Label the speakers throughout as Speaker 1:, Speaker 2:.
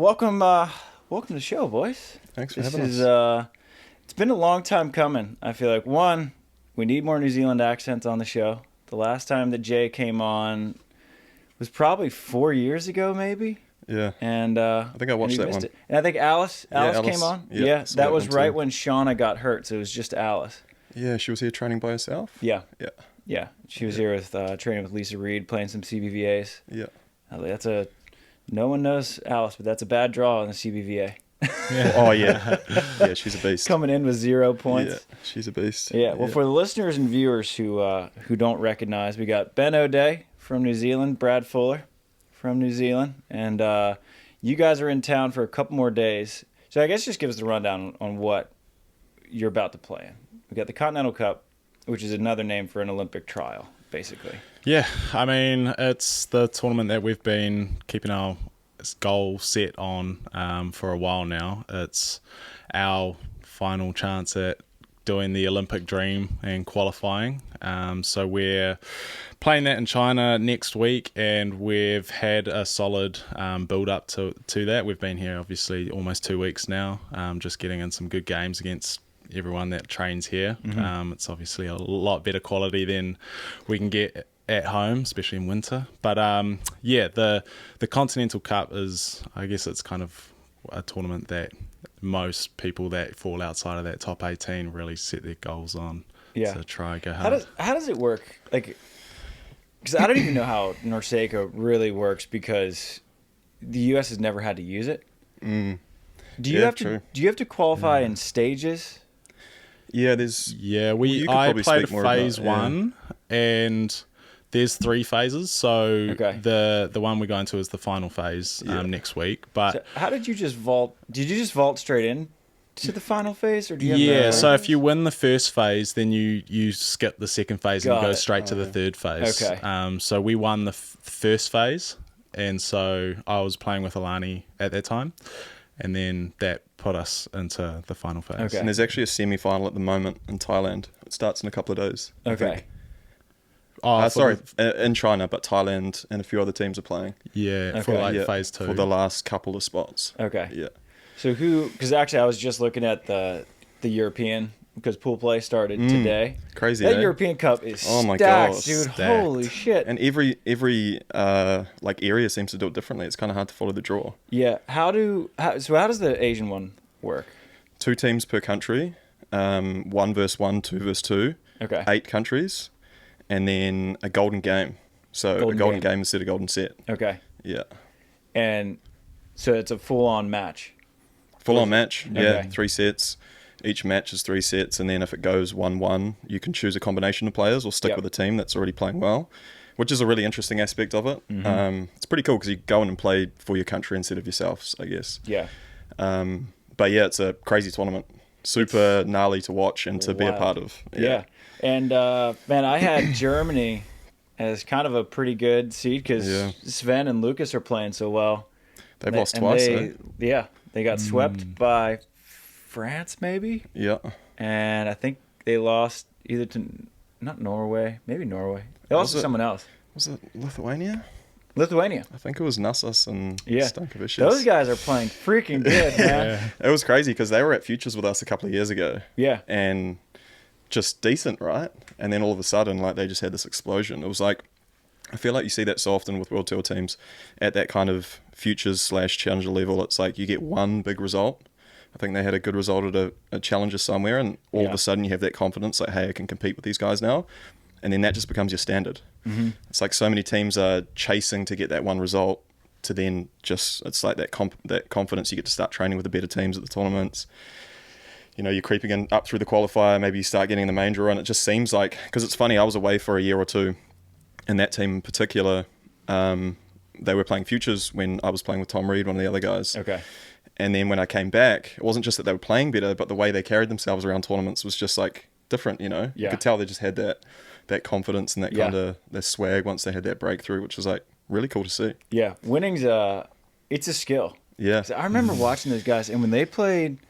Speaker 1: welcome to the show, boys.
Speaker 2: Thanks for
Speaker 1: This
Speaker 2: having
Speaker 1: is
Speaker 2: us.
Speaker 1: it's been a long time coming. I feel like one, we need more New Zealand accents on the show. The last time that Jay came on was probably 4 years ago, maybe.
Speaker 2: Yeah.
Speaker 1: And
Speaker 2: I think I watched that one.
Speaker 1: it. And I think Alice came on.
Speaker 2: Yeah,
Speaker 1: that
Speaker 2: that
Speaker 1: was
Speaker 2: one too.
Speaker 1: right when Shauna got hurt, so it was just Alice.
Speaker 2: Yeah, she was here training by herself.
Speaker 1: Yeah.
Speaker 2: Yeah.
Speaker 1: Yeah. She was here with training with Lisa Reed, playing some CBVAs.
Speaker 2: Yeah.
Speaker 1: No one knows Alice, but that's a bad draw on the CBVA.
Speaker 2: Yeah. Oh, yeah. Yeah, she's a beast.
Speaker 1: Coming in with 0 points.
Speaker 2: Yeah, she's a beast.
Speaker 1: Yeah, well, for the listeners and viewers who don't recognize, we got Ben O'Day from New Zealand, Brad Fuller from New Zealand, and you guys are in town for a couple more days. So I guess just give us the rundown on what you're about to play in. We got the Continental Cup, which is another name for an Olympic trial, basically.
Speaker 3: Yeah, I mean, it's the tournament that we've been keeping our goal set on for a while now. It's our final chance at doing the Olympic dream and qualifying. So we're playing that in China next week, and we've had a solid build up to that. We've been here obviously almost 2 weeks now, just getting in some good games against everyone that trains here.
Speaker 1: Mm-hmm.
Speaker 3: It's obviously a lot better quality than we can get at home, especially in winter. But yeah, the Continental Cup is, I guess it's kind of a tournament that most people that fall outside of that top 18 really set their goals on to try go hard.
Speaker 1: How does it work? Like, because I don't even know how Norseca really works, because the U.S. has never had to use it.
Speaker 2: Mm.
Speaker 1: Do you have to qualify in stages?
Speaker 2: Yeah,
Speaker 3: I played phase one, and there's 3 phases. So the one we're going to is the final phase next week. But
Speaker 1: so how did you just vault? Did you just vault straight in to the final phase, or do you have
Speaker 3: so if you win the first phase, then you skip the second phase and go straight to the third phase.
Speaker 1: Okay.
Speaker 3: So we won the first phase, and so I was playing with Alani at that time, and then that put us into the final phase.
Speaker 2: Okay. And there's actually a semi-final at the moment in Thailand. It starts in a couple of days.
Speaker 1: Okay.
Speaker 2: In China, but Thailand and a few other teams are playing.
Speaker 3: Yeah, for phase 2.
Speaker 2: For the last couple of spots.
Speaker 1: Okay.
Speaker 2: Yeah.
Speaker 1: So because actually I was just looking at the European, because pool play started today.
Speaker 2: Crazy,
Speaker 1: That European Cup is
Speaker 2: my
Speaker 1: stacked,
Speaker 2: gosh,
Speaker 1: dude.
Speaker 2: stacked.
Speaker 1: Holy shit.
Speaker 2: And every area seems to do it differently. It's kind of hard to follow the draw.
Speaker 1: Yeah. How does the Asian one work?
Speaker 2: 2 teams per country, 1 versus 1, 2 versus 2.
Speaker 1: Okay.
Speaker 2: 8 countries, and then a golden game. So a golden game instead of golden set.
Speaker 1: Okay.
Speaker 2: Yeah.
Speaker 1: And so it's a full-on match.
Speaker 2: Full-on match, yeah.
Speaker 1: Okay.
Speaker 2: 3 sets. Each match is 3 sets, and then if it goes 1-1, you can choose a combination of players or stick with a team that's already playing well, which is a really interesting aspect of it.
Speaker 1: Mm-hmm.
Speaker 2: It's pretty cool because you go in and play for your country instead of yourself, I guess.
Speaker 1: Yeah.
Speaker 2: But yeah, it's a crazy tournament. Super gnarly to watch and to be a part of.
Speaker 1: Yeah. And man, I had Germany as kind of a pretty good seed because Sven and Lucas are playing so well.
Speaker 2: They've lost twice, though.
Speaker 1: Yeah. They got swept by France, maybe?
Speaker 2: Yeah.
Speaker 1: And I think they lost either to, not Norway, maybe Norway. They lost to someone else.
Speaker 2: Was it Lithuania?
Speaker 1: Lithuania.
Speaker 2: I think it was Nassas and Stankovic.
Speaker 1: Those guys are playing freaking good, man.
Speaker 2: It was crazy because they were at Futures with us a couple of years ago.
Speaker 1: Yeah.
Speaker 2: And just decent, right? And then all of a sudden, like, they just had this explosion. It was like, I feel like you see that so often with World Tour teams at that kind of Futures/Challenger level. It's like you get one big result. I think they had a good result at a Challenger somewhere, and all of a sudden you have that confidence, like, hey, I can compete with these guys now. And then that just becomes your standard. Mm-hmm. It's like so many teams are chasing to get that one result to then just, it's like that confidence. You get to start training with the better teams at the tournaments. You know, you're creeping in up through the qualifier, maybe you start getting the main draw, and it just seems like, because it's funny, I was away for a year or two, and that team in particular, they were playing Futures when I was playing with Tom Reed, one of the other guys.
Speaker 1: Okay.
Speaker 2: And then when I came back, it wasn't just that they were playing better, but the way they carried themselves around tournaments was just like different, you know? You could tell they just had that confidence and that kind of their swag once they had that breakthrough, which was like really cool to see.
Speaker 1: Yeah. Winning's it's a skill.
Speaker 2: Yeah.
Speaker 1: I remember watching those guys, and when they played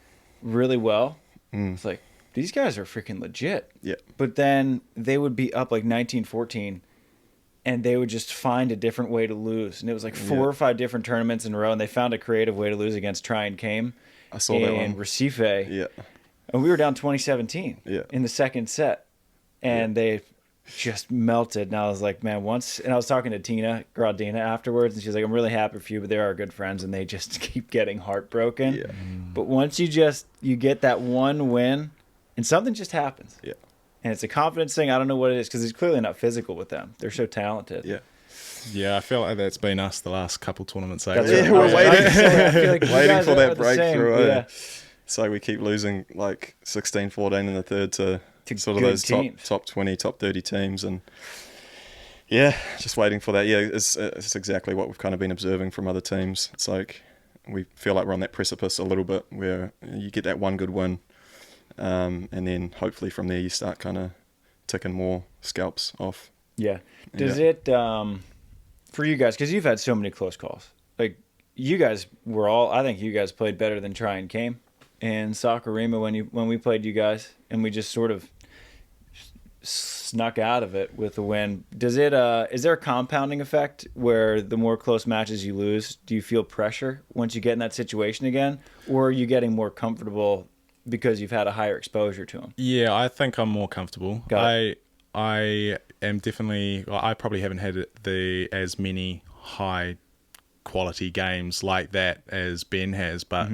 Speaker 1: really well, it's like, these guys are freaking legit.
Speaker 2: Yeah.
Speaker 1: But then they would be up like 19-14, and they would just find a different way to lose. And it was like 4
Speaker 2: Yeah.
Speaker 1: or 5 different tournaments in a row, and they found a creative way to lose against Try and Came
Speaker 2: I saw that
Speaker 1: in
Speaker 2: one.
Speaker 1: Recife.
Speaker 2: Yeah.
Speaker 1: And we were down 2017
Speaker 2: Yeah.
Speaker 1: in the second set, and they just melted. And I was like, man, and I was talking to Tina Gradina afterwards, and she's like, I'm really happy for you, but they're our good friends, and they just keep getting heartbroken.
Speaker 2: Yeah.
Speaker 1: But once you get that one win, and something just happens.
Speaker 2: Yeah.
Speaker 1: And it's a confidence thing. I don't know what it is, because it's clearly not physical with them. They're so talented.
Speaker 2: Yeah.
Speaker 3: Yeah, I feel like that's been us the last couple tournaments.
Speaker 1: That's
Speaker 2: Yeah,
Speaker 1: what
Speaker 2: we're
Speaker 1: I was
Speaker 2: waiting.
Speaker 1: about to say. I feel like you
Speaker 2: Waiting
Speaker 1: guys
Speaker 2: for
Speaker 1: are
Speaker 2: that
Speaker 1: the same.
Speaker 2: breakthrough.
Speaker 1: Yeah.
Speaker 2: So we keep losing like 16-14 in the third to sort of
Speaker 1: good
Speaker 2: those
Speaker 1: teams.
Speaker 2: top 20, top 30 teams. And yeah, just waiting for that. Yeah, it's exactly what we've kind of been observing from other teams. It's like we feel like we're on that precipice a little bit where you get that one good win, and then hopefully from there you start kind of ticking more scalps off.
Speaker 1: Yeah. Does it, for you guys, because you've had so many close calls, like you guys I think you guys played better than Try and Came in Sakurima when we played you guys, and we just sort of snuck out of it with the win. Is there a compounding effect where the more close matches you lose, do you feel pressure once you get in that situation again, or are you getting more comfortable because you've had a higher exposure to them?
Speaker 3: Yeah, I think I'm more comfortable.
Speaker 1: Got
Speaker 3: I am definitely. Well, I probably haven't had as many high quality games like that as Ben has, but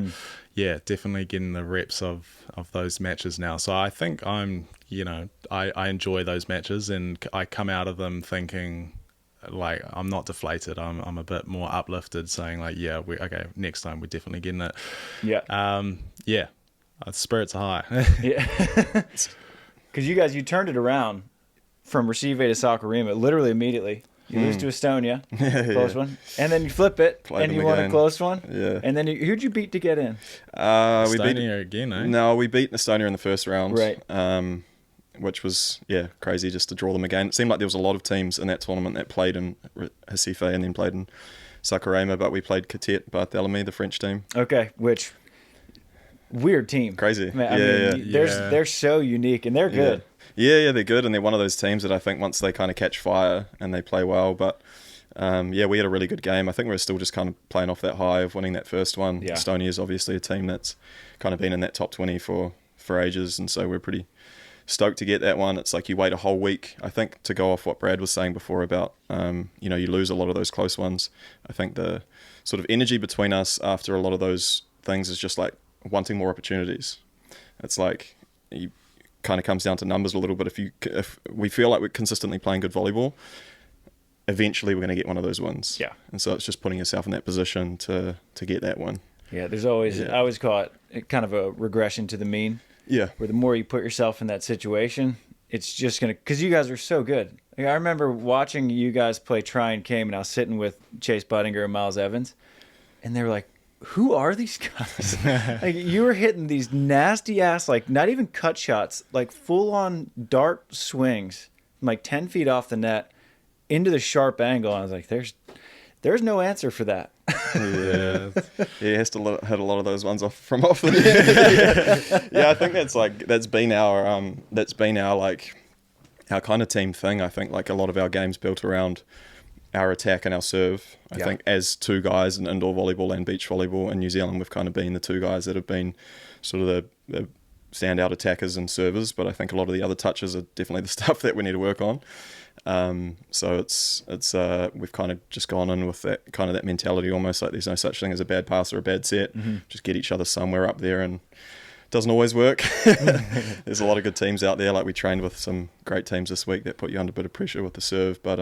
Speaker 3: yeah, definitely getting the reps of those matches now. So I think I'm, I enjoy those matches, and I come out of them thinking like I'm not deflated. I'm a bit more uplifted, saying like, yeah, okay, next time we're definitely getting it.
Speaker 1: Yeah.
Speaker 3: Yeah, spirits are high.
Speaker 1: Yeah. Because you turned it around from Recife to Sakurima literally immediately. You lose to Estonia, close one, and then you flip it,
Speaker 2: Played
Speaker 1: and
Speaker 2: them
Speaker 1: you won a
Speaker 2: again.
Speaker 1: close one.
Speaker 2: Yeah.
Speaker 1: And then who'd you beat to get in?
Speaker 2: We beat
Speaker 3: Estonia again, eh?
Speaker 2: No, we beat Estonia in the first round.
Speaker 1: Right.
Speaker 2: Which was, crazy just to draw them again. It seemed like there was a lot of teams in that tournament that played in Recife and then played in Sakurima, but we played Catet Barthélemy, the French team.
Speaker 1: Okay, which weird team.
Speaker 2: Crazy.
Speaker 1: Man,
Speaker 3: Yeah.
Speaker 1: they're so unique, and they're good.
Speaker 2: Yeah, they're good, and they're one of those teams that I think once they kind of catch fire and they play well, but we had a really good game. I think we're still just kind of playing off that high of winning that first one.
Speaker 1: Yeah.
Speaker 2: Estonia is obviously a team that's kind of been in that top 20 for ages, and so we're pretty stoked to get that one. It's like you wait a whole week. I think to go off what Brad was saying before about, you lose a lot of those close ones. I think the sort of energy between us after a lot of those things is just like wanting more opportunities. It's like you kind of comes down to numbers a little bit. If we feel like we're consistently playing good volleyball, eventually we're going to get one of those wins.
Speaker 1: Yeah.
Speaker 2: And so it's just putting yourself in that position to get that one.
Speaker 1: Yeah, there's always I always call it kind of a regression to the mean.
Speaker 2: Yeah.
Speaker 1: Where the more you put yourself in that situation, it's just gonna, because you guys are so good. Like, I remember watching you guys play Try and Came, and I was sitting with Chase Budinger and Miles Evans, and they were like, who are these guys? Like, you were hitting these nasty ass, like not even cut shots, like full on dart swings, like 10 feet off the net into the sharp angle. And I was like, there's no answer for that.
Speaker 2: Yeah, he has to hit a lot of those ones off the net. Yeah, I think that's been our like our kind of team thing. I think like a lot of our games built around our attack and our serve. I think as two guys in indoor volleyball and beach volleyball in New Zealand, we've kind of been the two guys that have been sort of the standout attackers and servers. But I think a lot of the other touches are definitely the stuff that we need to work on. So it's we've kind of just gone in with that mentality, almost like there's no such thing as a bad pass or a bad set. Just get each other somewhere up there, and it doesn't always work. There's a lot of good teams out there. Like we trained with some great teams this week that put you under a bit of pressure with the serve, but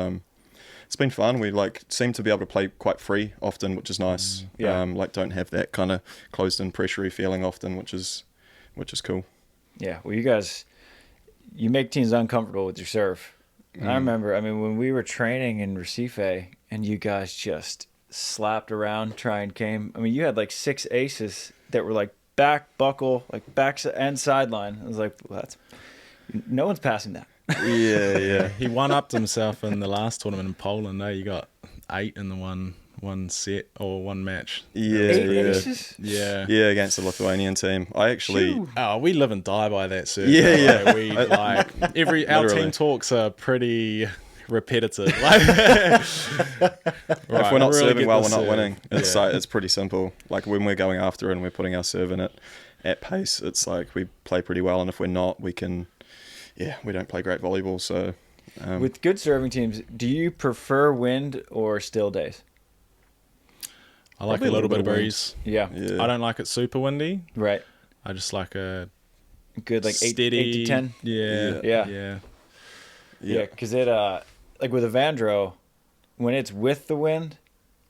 Speaker 2: it's been fun. We seem to be able to play quite free often, which is nice. Don't have that kind of closed in pressury feeling often, which is cool.
Speaker 1: Yeah, well, you make teams uncomfortable with your serve. And I remember, when we were training in Recife and you guys just slapped around, Try and Came. You had like 6 aces that were like back buckle, like back and sideline. I was like, well, no one's passing that.
Speaker 2: Yeah.
Speaker 3: He one-upped himself in the last tournament in Poland. You got 8 in the one set or one match.
Speaker 2: Yeah,
Speaker 1: 8 aces?
Speaker 3: Yeah.
Speaker 2: Yeah, against the Lithuanian team. I actually...
Speaker 1: Phew.
Speaker 3: Oh, we live and die by that serve.
Speaker 2: Yeah.
Speaker 3: We our
Speaker 2: Literally.
Speaker 3: team talks are pretty repetitive. Like,
Speaker 2: If we're not serving well, we're not
Speaker 3: serve.
Speaker 2: winning. It's
Speaker 3: Yeah.
Speaker 2: like, it's pretty simple. Like when we're going after it and we're putting our serve in it at pace, it's like we play pretty well, and if we're not, we don't play great volleyball. So
Speaker 1: With good serving teams, do you prefer wind or still days?
Speaker 3: I like
Speaker 2: Probably
Speaker 3: a little bit of
Speaker 2: wind.
Speaker 3: breeze.
Speaker 1: Yeah.
Speaker 2: yeah,
Speaker 3: I don't like it super windy.
Speaker 1: Right.
Speaker 3: I just like a
Speaker 1: Good, like
Speaker 3: steady
Speaker 1: 8 to 10.
Speaker 3: Yeah,
Speaker 1: Yeah.
Speaker 3: yeah.
Speaker 1: Yeah, because it like with Evandro, when it's with the wind,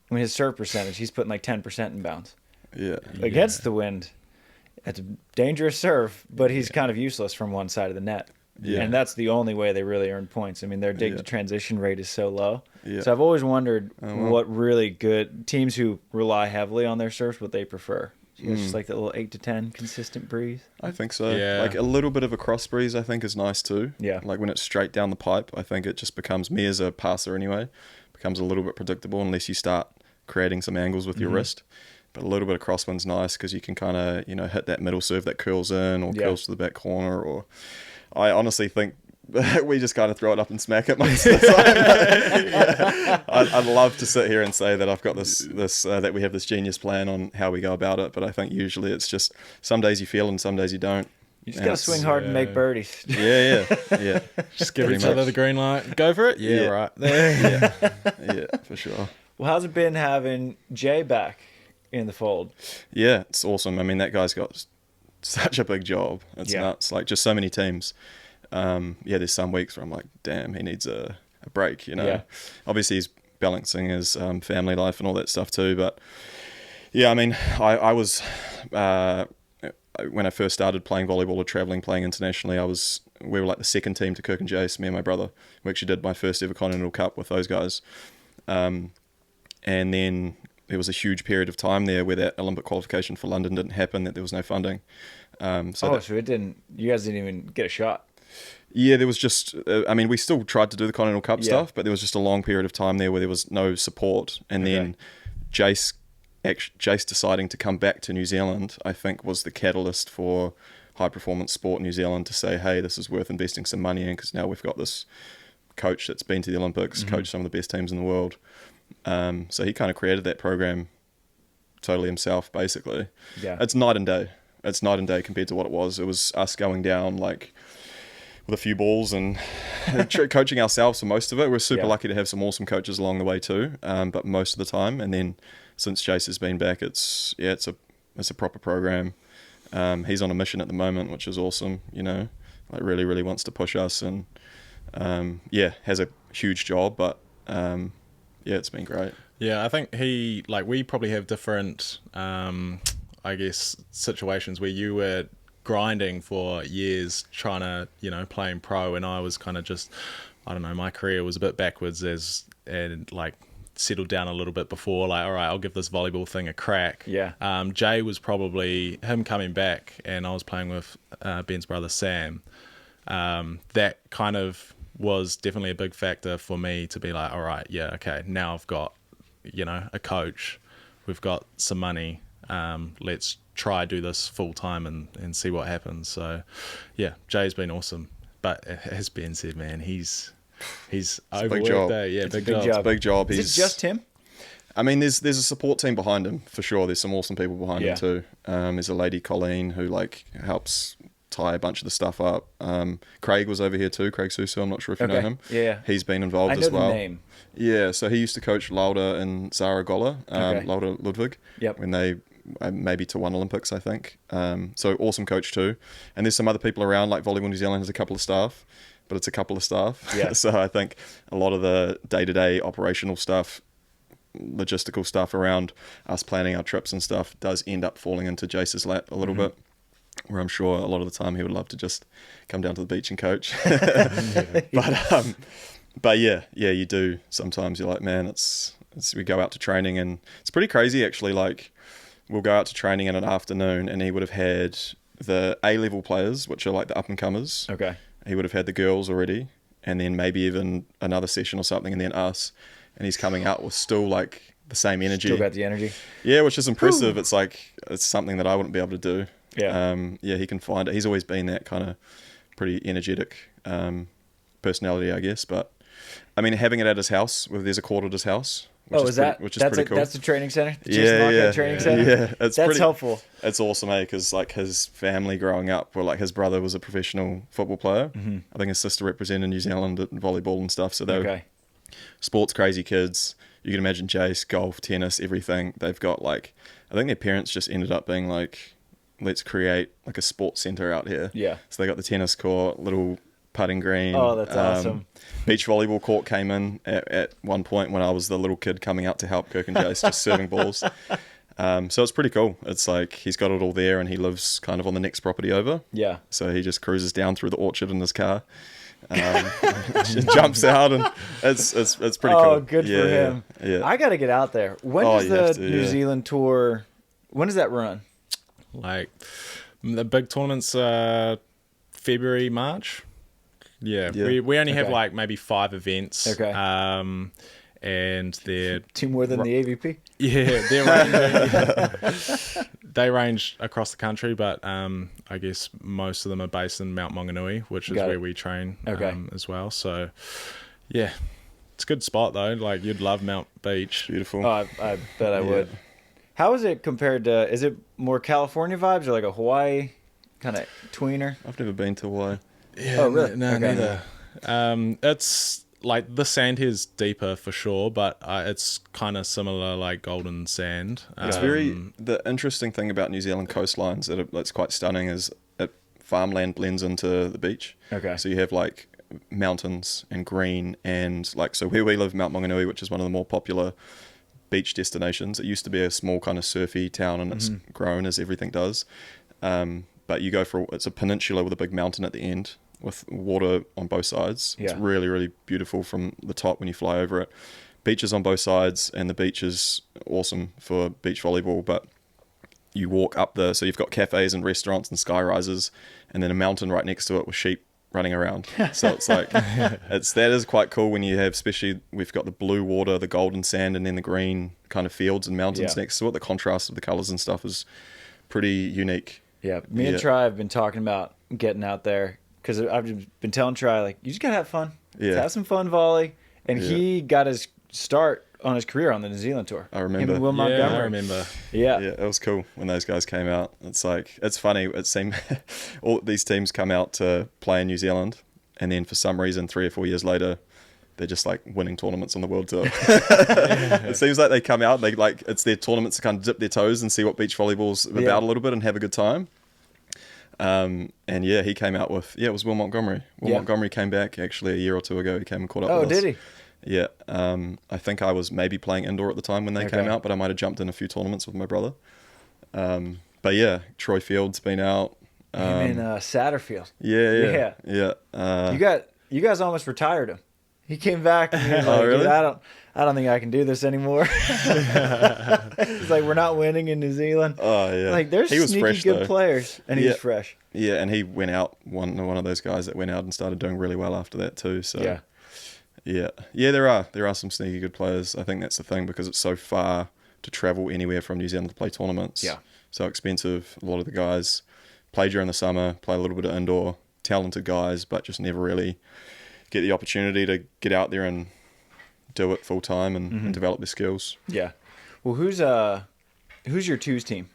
Speaker 1: I mean his serve percentage, he's putting like 10% in bounds.
Speaker 2: yeah,
Speaker 1: Against the wind, it's a dangerous serve, but he's kind of useless from one side of the net.
Speaker 2: Yeah.
Speaker 1: And that's the only way they really earn points. I mean, their dig
Speaker 2: Yeah.
Speaker 1: to transition rate is so low.
Speaker 2: yeah.
Speaker 1: So I've always wondered
Speaker 2: Oh, wow.
Speaker 1: what really good teams who rely heavily on their serves, what they prefer. You guys just like that little 8 to 10 consistent breeze.
Speaker 2: I think so.
Speaker 3: Yeah.
Speaker 2: Like a little bit of a cross breeze, I think, is nice too.
Speaker 1: Yeah.
Speaker 2: Like when it's straight down the pipe, I think it just becomes, me as a passer anyway, becomes a little bit predictable unless you start creating some angles with your wrist. But a little bit of crosswind's nice because you can kind of, hit that middle serve that curls in or
Speaker 1: Yeah.
Speaker 2: curls to the back corner. Or I honestly think we just kind of throw it up and smack it most of the time. I'd love to sit here and say that I've got this that we have this genius plan on how we go about it, but I think usually it's just some days you feel and some days you don't.
Speaker 1: You just
Speaker 2: And
Speaker 1: got to
Speaker 2: it's-
Speaker 1: swing hard and make
Speaker 3: yeah.
Speaker 1: birdies.
Speaker 2: Yeah, yeah.
Speaker 3: Just give
Speaker 2: Pretty
Speaker 3: each other
Speaker 2: much.
Speaker 3: the green light. Go for it. Yeah,
Speaker 2: Yeah.
Speaker 3: right.
Speaker 2: Yeah, for sure.
Speaker 1: Well, how's it been having Jay back in the fold?
Speaker 2: Yeah, it's awesome. I mean, that guy's got such a big job. It's
Speaker 1: Yeah.
Speaker 2: nuts. Like just so many teams. There's some weeks where I'm like, damn, he needs a break.
Speaker 1: Yeah.
Speaker 2: Obviously he's balancing his family life and all that stuff too. But yeah, I mean, I was when I first started playing volleyball or traveling, playing internationally, we were like the second team to Kirk and Jace, me and my brother. We actually did my first ever Continental Cup with those guys. And then there was a huge period of time there where that Olympic qualification for London didn't happen, that there was no funding.
Speaker 1: So it didn't. You guys didn't even get a shot.
Speaker 2: Yeah, there was just, we still tried to do the Continental Cup
Speaker 1: Yeah.
Speaker 2: stuff, but there was just a long period of time there where there was no support. And then Jace deciding to come back to New Zealand, I think, was the catalyst for high performance sport New Zealand to say, hey, this is worth investing some money in because now we've got this coach that's been to the Olympics, coached some of the best teams in the world. So he kind of created that program totally himself, basically.
Speaker 1: Yeah.
Speaker 2: It's night and day. It's night and day compared to what it was. It was us going down like with a few balls and coaching ourselves for most of it. We're super
Speaker 1: Yeah.
Speaker 2: lucky to have some awesome coaches along the way too, but most of the time. And then since Jace has been back, it's a proper program. He's on a mission at the moment, which is awesome. Like really, really wants to push us and has a huge job, but it's been great.
Speaker 3: Yeah, I think we probably have different, situations where you were grinding for years trying to, playing pro, and I was kind of just, I don't know, my career was a bit backwards and settled down a little bit before, like, all right, I'll give this volleyball thing a crack.
Speaker 1: Yeah.
Speaker 3: Jay was probably him coming back, and I was playing with Ben's brother Sam. That kind of was definitely a big factor for me to be like, all right, yeah, okay, now I've got, a coach, we've got some money, let's try do this full time and see what happens. So yeah, Jay's been awesome, but as Ben said, man, he's
Speaker 2: a big
Speaker 3: overworked.
Speaker 2: job.
Speaker 3: Yeah,
Speaker 1: It's a
Speaker 3: big
Speaker 1: big
Speaker 3: job.
Speaker 1: job.
Speaker 2: It's a big job.
Speaker 1: Is it just him?
Speaker 2: I mean, there's a support team behind him for sure. There's some awesome people behind
Speaker 1: Yeah.
Speaker 2: him too. There's a lady, Colleen, who helps tie a bunch of the stuff up. Craig was over here too. Craig Suso. I'm not sure if you know
Speaker 1: Okay.
Speaker 2: him.
Speaker 1: Yeah.
Speaker 2: He's been involved
Speaker 1: I know
Speaker 2: as well.
Speaker 1: the name.
Speaker 2: Yeah, so he used to coach Lauda and Zara Goller,
Speaker 1: Okay.
Speaker 2: Lauda Ludwig,
Speaker 1: Yep.
Speaker 2: when they maybe to one Olympics, I think. So awesome coach too. And there's some other people around, like Volleyball New Zealand has a couple of staff, but it's a couple of staff.
Speaker 1: Yeah.
Speaker 2: So I think a lot of the day-to-day operational stuff, logistical stuff around us planning our trips and stuff does end up falling into Jace's lap a little bit, where I'm sure a lot of the time he would love to just come down to the beach and coach. But yeah, you do. Sometimes you're like, man, it's we go out to training and it's pretty crazy actually. Like we'll go out to training in an afternoon and he would have had the A-level players, which are like the up-and-comers.
Speaker 1: Okay.
Speaker 2: He would have had the girls already and then maybe even another session or something and then us. And he's coming out with still like the same energy.
Speaker 1: Still got the energy.
Speaker 2: Yeah, which is impressive. It's like, it's something that I wouldn't be able to do.
Speaker 1: Yeah.
Speaker 2: He can find it. He's always been that kind of pretty energetic personality, I guess. But I mean, having it at his house, where there's a court at his house. Which is pretty cool.
Speaker 1: That's the training center? The
Speaker 2: Yeah.
Speaker 1: Training center?
Speaker 2: Yeah,
Speaker 1: That's helpful.
Speaker 2: It's awesome, because like his family growing up, were like his brother was a professional football player.
Speaker 1: Mm-hmm.
Speaker 2: I think his sister represented New Zealand at volleyball and stuff. So they're
Speaker 1: Okay.
Speaker 2: sports crazy kids. You can imagine Jace, golf, tennis, everything. They've got like, I think their parents just ended up being like, let's create like a sports center out here.
Speaker 1: Yeah.
Speaker 2: So they got the tennis court, little putting green.
Speaker 1: Oh, that's awesome.
Speaker 2: Beach volleyball court came in at one point when I was the little kid coming out to help Kirk and Jace, just serving balls. So it's pretty cool. It's like he's got it all there, and he lives kind of on the next property over.
Speaker 1: Yeah.
Speaker 2: So he just cruises down through the orchard in his car, jumps out, and it's pretty cool.
Speaker 1: Oh, good for him.
Speaker 2: Yeah.
Speaker 1: I got to get out there. When does the New Zealand tour, when does that run?
Speaker 3: Like the big tournaments, February, March. Yeah. We only have like maybe 5 events.
Speaker 1: Okay.
Speaker 3: And they're
Speaker 1: 2 more than the AVP?
Speaker 3: Yeah, they range across the country, but I guess most of them are based in Mount Maunganui, which is where we train as well. So, yeah, it's a good spot though. Like you'd love Mount Beach.
Speaker 2: Beautiful.
Speaker 1: Oh, I bet I would. How is it compared to? Is it more California vibes or like a Hawaii kind of tweener?
Speaker 2: I've never been to Hawaii.
Speaker 3: Yeah,
Speaker 1: oh, really?
Speaker 3: No,
Speaker 1: Okay.
Speaker 3: neither. It's like the sand here is deeper for sure, but it's kind of similar like golden sand.
Speaker 2: It's the interesting thing about New Zealand coastlines that's quite stunning is that farmland blends into the beach.
Speaker 1: Okay.
Speaker 2: So you have like mountains and green, and like, so where we live, Mount Maunganui, which is one of the more popular beach destinations. It used to be a small kind of surfy town, and it's grown as everything does. But you go it's a peninsula with a big mountain at the end with water on both sides.
Speaker 1: Yeah.
Speaker 2: It's really, really beautiful from the top when you fly over it. Beaches on both sides, and the beach is awesome for beach volleyball, but you walk up so you've got cafes and restaurants and sky rises, and then a mountain right next to it with sheep running around. So it's like, that is quite cool when you have, especially we've got the blue water, the golden sand, and then the green kind of fields and mountains next to it. The contrast of the colors and stuff is pretty unique.
Speaker 1: Yeah, me and Tri have been talking about getting out there because I've been telling Tri, like, you just gotta have fun.
Speaker 2: Yeah.
Speaker 1: Have some fun volley. And he got his start on his career on the New Zealand tour.
Speaker 2: I remember.
Speaker 1: Him and Will Montgomery.
Speaker 3: I remember.
Speaker 1: Yeah.
Speaker 2: Yeah, it was cool when those guys came out. It's like, it's funny. It seemed all these teams come out to play in New Zealand, and then for some reason, 3 or 4 years later, they're just like winning tournaments on the world tour. It seems like they come out, it's their tournaments to kind of dip their toes and see what beach volleyball's about a little bit and have a good time. And he came out with, it was Will Montgomery. Will Montgomery came back actually a year or 2 ago. He came and caught up with us.
Speaker 1: Oh, did he?
Speaker 2: Yeah. I think I was maybe playing indoor at the time when they came out, but I might have jumped in a few tournaments with my brother. But yeah, Troy Field's been out.
Speaker 1: Him and Satterfield.
Speaker 2: Yeah.
Speaker 1: You guys almost retired him. He came back and he was like,
Speaker 2: really?
Speaker 1: Dude, I don't think I can do this anymore. It's like, we're not winning in New Zealand.
Speaker 2: Oh yeah.
Speaker 1: Like, there's
Speaker 2: he was
Speaker 1: sneaky
Speaker 2: fresh,
Speaker 1: good
Speaker 2: though.
Speaker 1: players, and he's fresh.
Speaker 2: Yeah, and he went out, one of those guys that went out and started doing really well after that too. So yeah, there are some sneaky good players. I think that's the thing, because it's so far to travel anywhere from New Zealand to play tournaments.
Speaker 1: Yeah.
Speaker 2: So expensive. A lot of the guys play during the summer, play a little bit of indoor, talented guys, but just never really get the opportunity to get out there and do it full time and develop their skills.
Speaker 1: Yeah. Well, who's your twos team?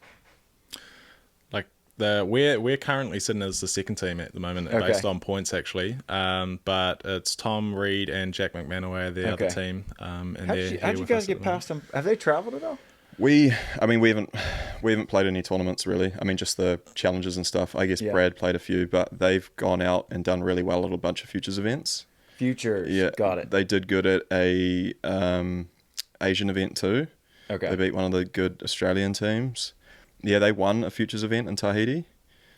Speaker 3: Like we're currently sitting as the second team at the moment, based on points actually. But it's Tom Reed and Jack McManaway, the other team. And
Speaker 1: how'd you guys get past them? Have they traveled at all?
Speaker 2: We haven't played any tournaments really. I mean, just the challenges and stuff. I guess Brad played a few, but they've gone out and done really well at a bunch of futures events.
Speaker 1: Futures, got it.
Speaker 2: They did good at a Asian event too.
Speaker 1: Okay.
Speaker 2: They beat one of the good Australian teams. Yeah, they won a futures event in Tahiti.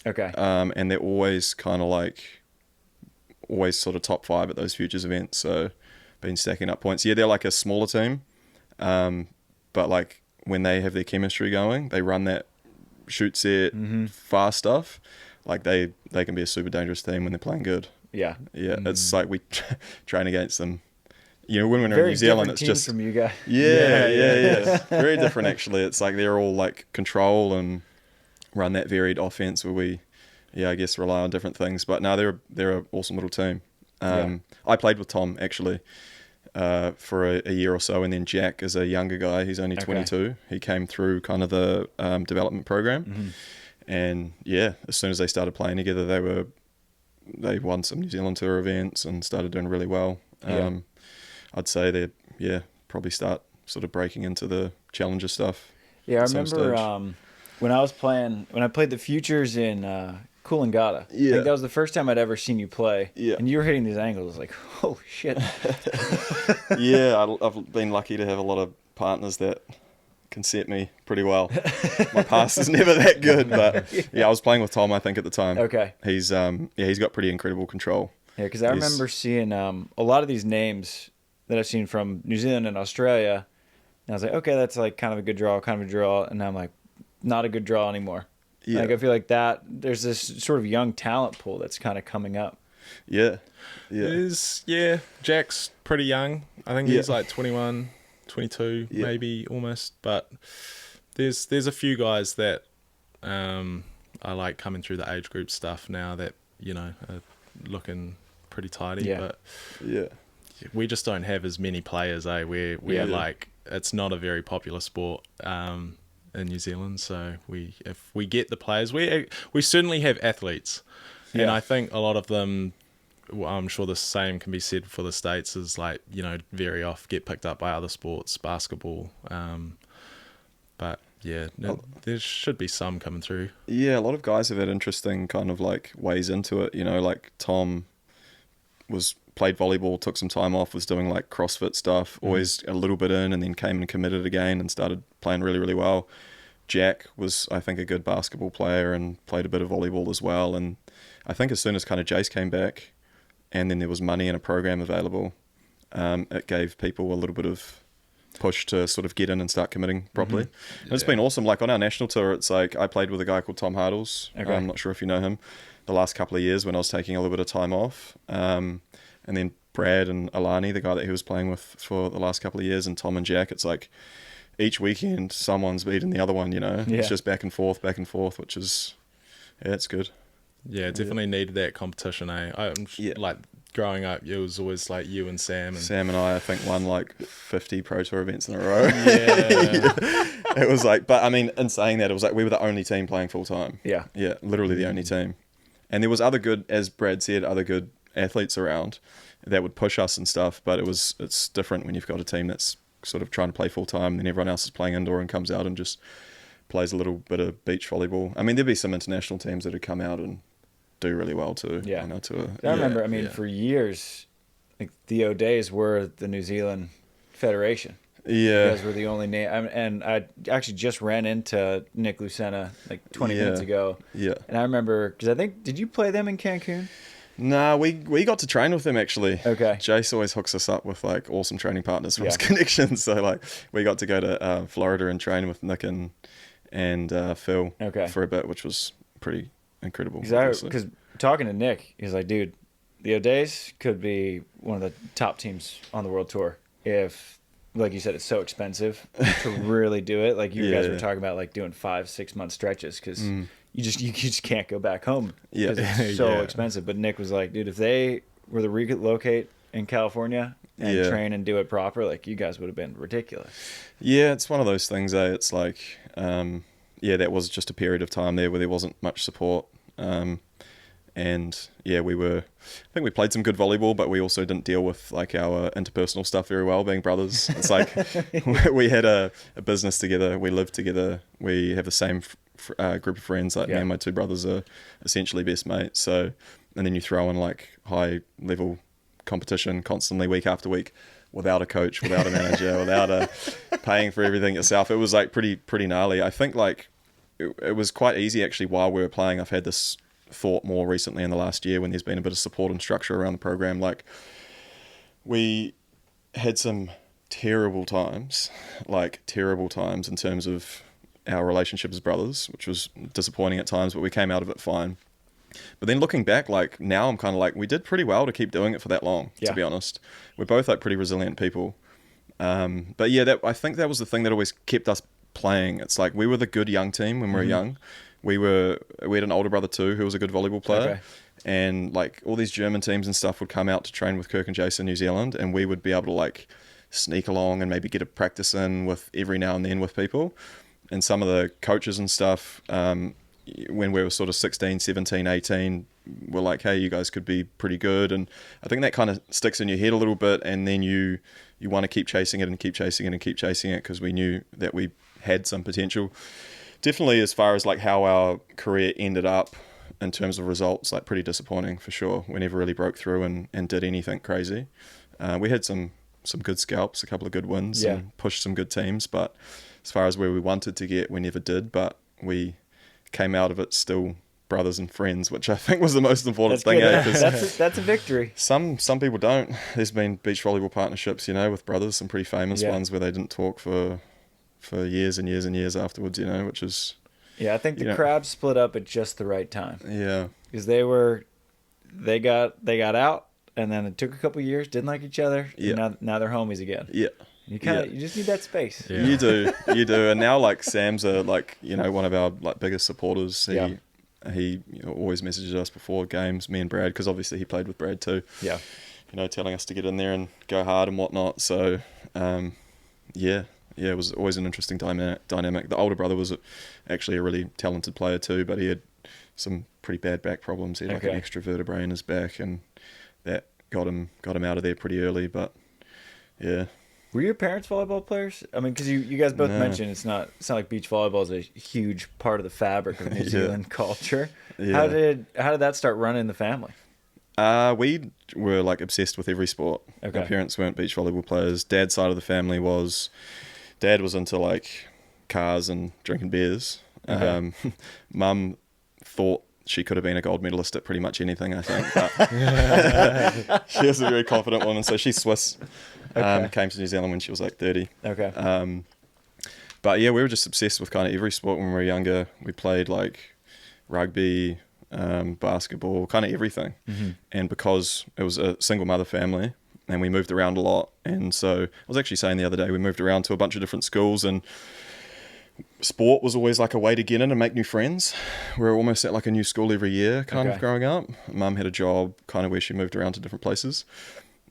Speaker 1: Okay.
Speaker 2: And they're always kind of always sort of top 5 at those futures events. So been stacking up points. Yeah, they're like a smaller team. But like when they have their chemistry going, they run that shoot set, fast stuff. Like they can be a super dangerous team when they're playing good.
Speaker 1: Yeah.
Speaker 2: Yeah, it's like we train against them. You know, when we're in New Zealand, it's just
Speaker 1: from you guys.
Speaker 2: Yeah. Very different actually. It's like they're all like control and run that varied offense where we, I guess rely on different things. But no, they're an awesome little team. I played with Tom actually for a year or so, and then Jack is a younger guy. He's only 22. He came through kind of the development program, and yeah, as soon as they started playing together, they won some New Zealand Tour events and started doing really well. I'd say they probably start sort of breaking into the challenger stuff.
Speaker 1: Yeah, I remember when I played the Futures in Coolangatta. I think that was the first time I'd ever seen you play.
Speaker 2: Yeah.
Speaker 1: And you were hitting these angles. I was like, holy shit.
Speaker 2: Yeah, I've been lucky to have a lot of partners that can set me pretty well. My pass is never that good, but yeah, I was playing with Tom, I think, at the time.
Speaker 1: Okay.
Speaker 2: He's got pretty incredible control.
Speaker 1: Yeah, because I remember seeing a lot of these names that I've seen from New Zealand and Australia. And I was like, okay, that's like kind of a good draw. And I'm like, not a good draw anymore. Yeah. Like I feel like that there's this sort of young talent pool that's kind of coming up.
Speaker 2: Yeah.
Speaker 3: Jack's pretty young. I think he's like 21, 22, maybe almost. But there's a few guys that are like coming through the age group stuff now that, are looking pretty tidy.
Speaker 1: Yeah.
Speaker 3: But we just don't have as many players, We're like, it's not a very popular sport in New Zealand, so if we get the players, we certainly have athletes, and I think a lot of them, I'm sure the same can be said for the States, is like, very off get picked up by other sports, basketball, but there should be some coming through.
Speaker 2: Yeah, a lot of guys have had interesting kind of like ways into it, like Tom played volleyball, took some time off, was doing like CrossFit stuff, always a little bit in, and then came and committed again and started playing really, really well. Jack was, I think, a good basketball player and played a bit of volleyball as well. And I think as soon as kind of Jace came back and then there was money and a program available, it gave people a little bit of push to sort of get in and start committing properly. And it's been awesome. Like on our national tour, it's like I played with a guy called Tom Hardles. Okay. I'm not sure if you know him. The last couple of years when I was taking a little bit of time off. And then Brad and Alani, the guy that he was playing with for the last couple of years, and Tom and Jack, it's like each weekend someone's beating the other one, It's just back and forth, which is, it's good.
Speaker 3: Yeah, definitely needed that competition, Like growing up, it was always like you and Sam.
Speaker 2: Sam and I think, won like 50 Pro Tour events in a row. It was like, but I mean, in saying that, it was like we were the only team playing full time. Yeah, literally the only team. And there was other good, as Brad said, athletes around that would push us and stuff, but it's different when you've got a team that's sort of trying to play full time, and then everyone else is playing indoor and comes out and just plays a little bit of beach volleyball. I mean, there'd be some international teams that would come out and do really well too.
Speaker 1: I remember, for years, like the O'Days were the New Zealand Federation. You guys were the only name, and I actually just ran into Nick Lucena like 20 minutes ago. And I remember, because I think, did you play them in Cancun?
Speaker 2: Nah, we got to train with them actually.
Speaker 1: Okay.
Speaker 2: Jace always hooks us up with like awesome training partners from his connections. So like we got to go to Florida and train with Nick and Phil for a bit, which was pretty incredible.
Speaker 1: Because talking to Nick, he's like, dude, the O'Days could be one of the top teams on the world tour if, like you said, it's so expensive to really do it. Like you guys were talking about, like doing 5-6 month stretches because you just can't go back home because it's so expensive. But Nick was like, dude, if they were to relocate in California and train and do it proper, like you guys would have been ridiculous.
Speaker 2: Yeah, it's one of those things. It's like, that was just a period of time there where there wasn't much support. And I think we played some good volleyball, but we also didn't deal with like our interpersonal stuff very well, being brothers. It's like we had a business together, we lived together, we have the same group of friends. Like me and my two brothers are essentially best mates. So, and then you throw in like high level competition constantly week after week without a coach, without a manager, without paying for everything yourself. It was like pretty gnarly. I think like it was quite easy actually while we were playing. I've had this thought more recently in the last year when there's been a bit of support and structure around the program. Like we had some terrible times in terms of our relationship as brothers, which was disappointing at times, but we came out of it fine. But then looking back, like now I'm kind of like, we did pretty well to keep doing it for that long, to be honest. We're both like pretty resilient people. But I think that was the thing that always kept us playing. It's like we were the good young team when we were young. We had an older brother too who was a good volleyball player. and like all these German teams and stuff would come out to train with Kirk and Jason in New Zealand, and we would be able to like sneak along and maybe get a practice in with every now and then with people. And some of the coaches and stuff, when we were sort of 16, 17, 18, were like, hey, you guys could be pretty good. And I think that kind of sticks in your head a little bit, and then you want to keep chasing it and keep chasing it and keep chasing it, because we knew that we had some potential. Definitely, as far as like how our career ended up in terms of results, like pretty disappointing for sure. We never really broke through and did anything crazy. We had some good scalps, a couple of good wins, and pushed some good teams, but as far as where we wanted to get, we never did. But we came out of it still brothers and friends, which I think was the most important thing.
Speaker 1: That's a victory.
Speaker 2: Some people don't. There's been beach volleyball partnerships, with brothers, some pretty famous ones where they didn't talk for years and years and years afterwards, which is...
Speaker 1: Yeah, I think the Crabs split up at just the right time.
Speaker 2: Yeah.
Speaker 1: Because they got out, and then it took a couple of years, didn't like each other, and now they're homies again.
Speaker 2: Yeah.
Speaker 1: You just need that space.
Speaker 2: Yeah. You do, and now like Sam's one of our like biggest supporters. He always messages us before games, me and Brad, because obviously he played with Brad too.
Speaker 1: Yeah,
Speaker 2: telling us to get in there and go hard and whatnot. So, it was always an interesting dynamic. The older brother was actually a really talented player too, but he had some pretty bad back problems. He had like an extra vertebrae in his back, and that got him out of there pretty early. But yeah.
Speaker 1: Were your parents volleyball players? I mean, because you guys both mentioned it's not like beach volleyball is a huge part of the fabric of New Zealand culture. Yeah. How did that start running in the family?
Speaker 2: We were like obsessed with every sport. Okay. Our parents weren't beach volleyball players. Dad's side of the family was into like cars and drinking beers. Okay. Mum thought she could have been a gold medalist at pretty much anything, I think. But she was a very confident woman, so she's Swiss. Came to New Zealand when she was like 30.
Speaker 1: Okay.
Speaker 2: But yeah, we were just obsessed with kind of every sport when we were younger. We played like rugby, basketball, kind of everything. Mm-hmm. And because it was a single mother family and we moved around a lot, and so I was actually saying the other day, we moved around to a bunch of different schools, and sport was always like a way to get in and make new friends. We were almost at like a new school every year kind of growing up. Mum had a job kind of where she moved around to different places.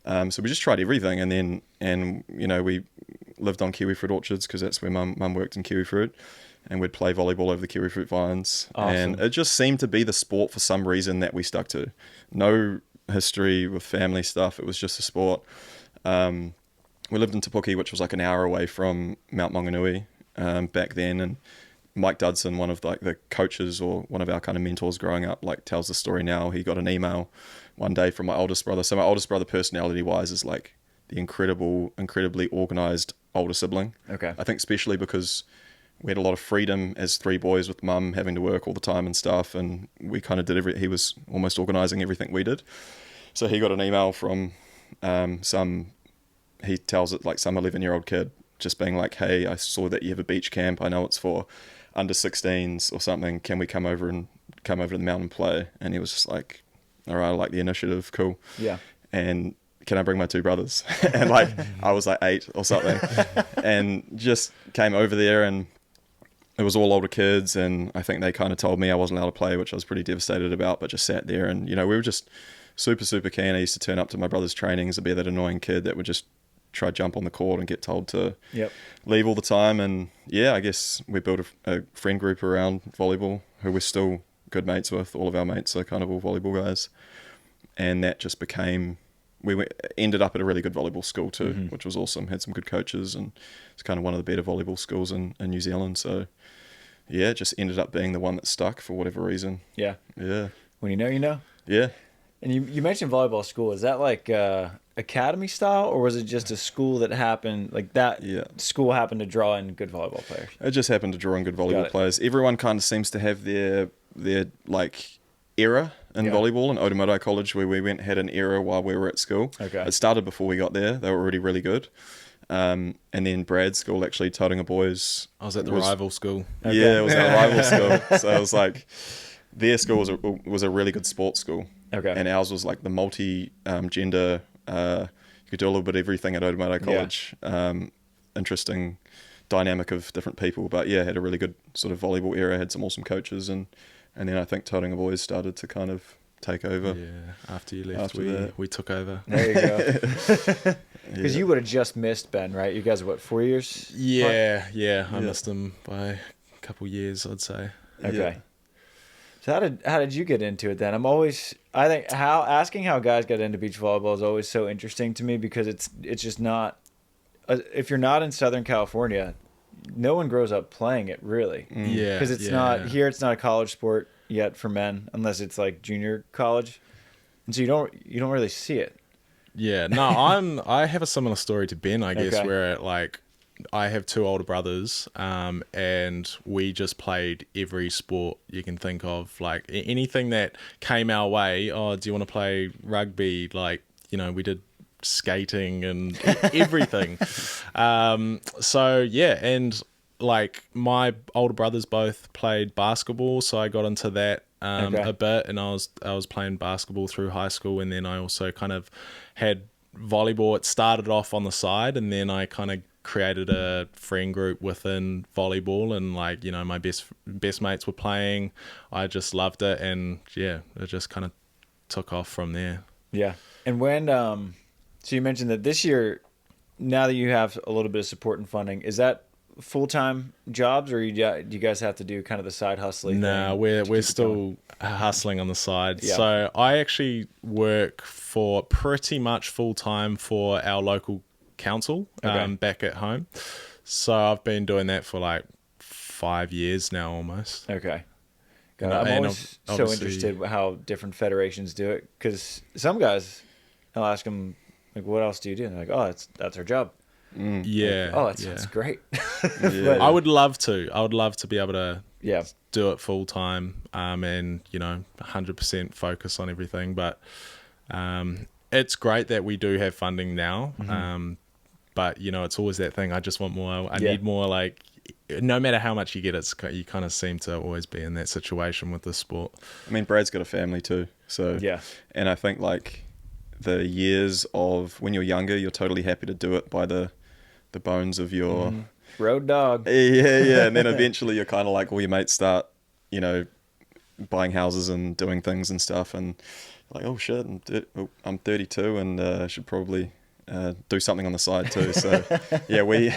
Speaker 2: So we just tried everything, and we lived on kiwi fruit orchards because that's where mum worked in kiwi fruit, and we'd play volleyball over the kiwi fruit vines. Awesome. And it just seemed to be the sport for some reason that we stuck to. No history with family stuff. It was just a sport. We lived in Te Puke, which was like an hour away from Mount Maunganui back then, and Mike Dudson, one of like the coaches or one of our kind of mentors growing up, like tells the story now. He got an email one day from my oldest brother. So my oldest brother, personality wise, is like the incredibly organized older sibling.
Speaker 1: Okay.
Speaker 2: I think especially because we had a lot of freedom as three boys with mum having to work all the time and stuff, and we kind of did he was almost organizing everything we did. So he got an email from he tells it like some 11-year-old kid just being like, hey, I saw that you have a beach camp. I know it's for under 16s or something. Can we come over to the mountain and play? And he was just like, all right, I like the initiative. Cool.
Speaker 1: Yeah.
Speaker 2: And can I bring my two brothers? And like, I was like 8 or something, and just came over there, and it was all older kids. And I think they kind of told me I wasn't allowed to play, which I was pretty devastated about, but just sat there. And, we were just super, super keen. I used to turn up to my brother's trainings and be that annoying kid that would just try to jump on the court and get told to leave all the time. And yeah, I guess we built a friend group around volleyball who we're still good mates with. All of our mates are kind of all volleyball guys, and that just became, ended up at a really good volleyball school too, mm-hmm. which was awesome. Had some good coaches, and it's kind of one of the better volleyball schools in New Zealand. So yeah, it just ended up being the one that stuck for whatever reason.
Speaker 1: Yeah. When you know.
Speaker 2: Yeah.
Speaker 1: And you mentioned volleyball school. Is that like academy style, or was it just a school that happened like that? Yeah. School happened to draw in good volleyball players.
Speaker 2: It just happened to draw in good volleyball players. Everyone kind of seems to have their like era in volleyball. And Otamutai College, where we went, had an era while we were at school. Okay. It started before we got there. They were already really good. And then Brad's school, actually, Tauranga Boys.
Speaker 3: I was at the rival school.
Speaker 2: Okay. Yeah, it was our rival school. So it was like, their school was a really good sports school. Okay. And ours was like the multi-gender, you could do a little bit of everything at Otamutai College. Yeah. Interesting dynamic of different people. But yeah, had a really good sort of volleyball era, had some awesome coaches. And then I think Tauranga Boys started to kind of take over.
Speaker 3: Yeah, after you left,
Speaker 2: After that.
Speaker 3: we took over.
Speaker 1: There you go. Because
Speaker 2: Yeah.
Speaker 1: you would have just missed Ben, right? You guys are what, 4 years?
Speaker 3: Yeah, I
Speaker 2: Yeah.
Speaker 3: missed him by a couple years, I'd say.
Speaker 1: Okay.
Speaker 2: Yeah.
Speaker 1: So how did you get into it then? I think asking how guys get into beach volleyball is always so interesting to me because it's just not if you're not in Southern California, no one grows up playing it really.
Speaker 3: Yeah,
Speaker 1: Because it's not here. It's not a college sport yet for men unless it's like junior college, and so you don't really see it.
Speaker 3: Yeah, no, I have a similar story to Ben, I guess,
Speaker 1: Okay.
Speaker 3: where like I have two older brothers, and we just played every sport you can think of, like anything that came our way. Oh, do you want to play rugby? Like, we did skating and everything. So yeah, and like my older brothers both played basketball, so I got into that
Speaker 1: Okay.
Speaker 3: a bit, and I was playing basketball through high school, and then I also kind of had volleyball. It started off on the side, and then I kind of created a friend group within volleyball, and like my best mates were playing. I just loved it, and yeah, it just kind of took off from there.
Speaker 1: Yeah. And when so you mentioned that this year, now that you have a little bit of support and funding, is that full-time jobs or do you guys have to do kind of the side hustling
Speaker 3: No,
Speaker 1: thing?
Speaker 3: we're still hustling on the side.
Speaker 1: Yeah.
Speaker 3: So I actually work for pretty much full time for our local council
Speaker 1: Okay.
Speaker 3: back at home. So I've been doing that for like 5 years now almost.
Speaker 1: Okay.
Speaker 3: And
Speaker 1: I'm
Speaker 3: and
Speaker 1: always so
Speaker 3: obviously-
Speaker 1: interested how different federations do it because some guys, I'll ask them like, "What else do you do?" And they're like, "Oh, that's our job."
Speaker 3: Yeah.
Speaker 1: Oh, that's
Speaker 3: yeah.
Speaker 1: great.
Speaker 2: Yeah.
Speaker 3: I would love to. I would love to be able to
Speaker 1: Yeah.
Speaker 3: do it full time, and 100% focus on everything. But it's great that we do have funding now. But it's always that thing. I just want more. I
Speaker 1: Yeah.
Speaker 3: need more. Like, no matter how much you get, you kind of seem to always be in that situation with the sport.
Speaker 2: I mean, Brad's got a family too, so
Speaker 1: Yeah.
Speaker 2: And I think like the years of when you're younger, you're totally happy to do it by the bones of your
Speaker 1: Road dog.
Speaker 2: yeah, and then eventually you're kind of like all your mates start, buying houses and doing things and stuff, and like, oh shit, I'm 32 and should probably do something on the side too. So yeah, we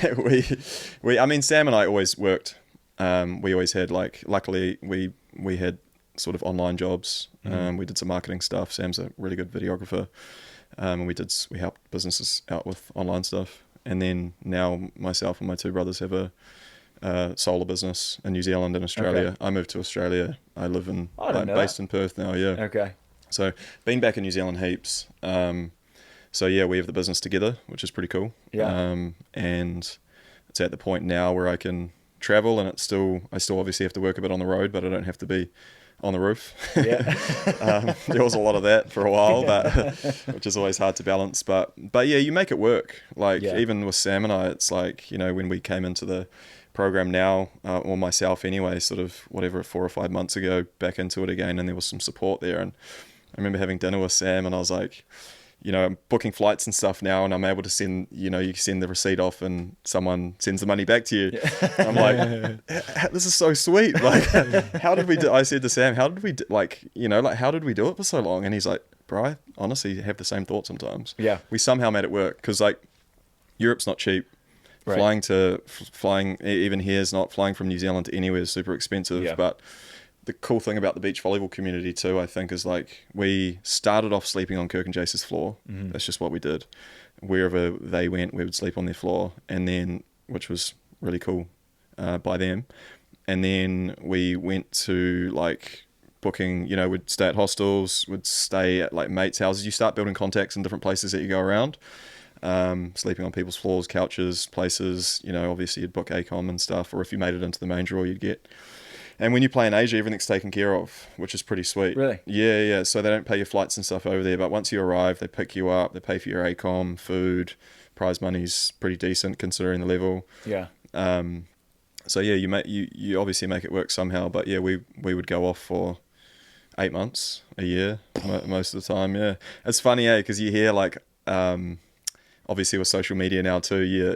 Speaker 2: I mean, Sam and I always worked. We always had luckily we had sort of online jobs. We did some marketing stuff. Sam's a really good videographer, and we helped businesses out with online stuff. And then now myself and my two brothers have a solar business in New Zealand and Australia.
Speaker 1: Okay.
Speaker 2: I moved to Australia. I live in
Speaker 1: I didn't know
Speaker 2: based
Speaker 1: that.
Speaker 2: in Perth now. Yeah.
Speaker 1: Okay.
Speaker 2: So been back in New Zealand heaps. So yeah, we have the business together, which is pretty cool.
Speaker 1: Yeah.
Speaker 2: And it's at the point now where I can travel, and I still obviously have to work a bit on the road, but I don't have to be on the roof.
Speaker 1: Yeah.
Speaker 2: There was a lot of that for a while, but which is always hard to balance. But yeah, you make it work. Like
Speaker 1: Yeah.
Speaker 2: even with Sam and I, it's like, when we came into the program now, or myself anyway, sort of 4 or 5 months ago, back into it again, and there was some support there. And I remember having dinner with Sam, and I was like, I'm booking flights and stuff now, and I'm able to send, you send the receipt off and someone sends the money back to you. I'm like, this is so sweet. Like, how did we do? I said to Sam, how did we do, how did we do it for so long? And he's like, bro, I honestly have the same thought sometimes.
Speaker 1: Yeah.
Speaker 2: We somehow made it work because like Europe's not cheap.
Speaker 1: Right.
Speaker 2: Flying even here is not. Flying from New Zealand to anywhere is super expensive.
Speaker 1: Yeah.
Speaker 2: But the cool thing about the beach volleyball community too, I think, is like we started off sleeping on Kirk and Jace's floor. That's just what we did. Wherever they went, we would sleep on their floor, and then, which was really cool by them. And then we went to like booking, we'd stay at hostels, would stay at like mates' houses. You start building contacts in different places that you go around. Sleeping on people's floors, couches, places, obviously you'd book ACOM and stuff, or if you made it into the main draw, you'd get. And when you play in Asia, everything's taken care of, which is pretty sweet.
Speaker 1: Really?
Speaker 2: Yeah. So they don't pay your flights and stuff over there, but once you arrive, they pick you up, they pay for your ACOM, food, prize money's pretty decent considering the level.
Speaker 1: Yeah.
Speaker 2: So yeah, you obviously make it work somehow, but yeah, we would go off for 8 months, a year, most of the time. Yeah, it's funny, because you hear like on obviously with social media now too, you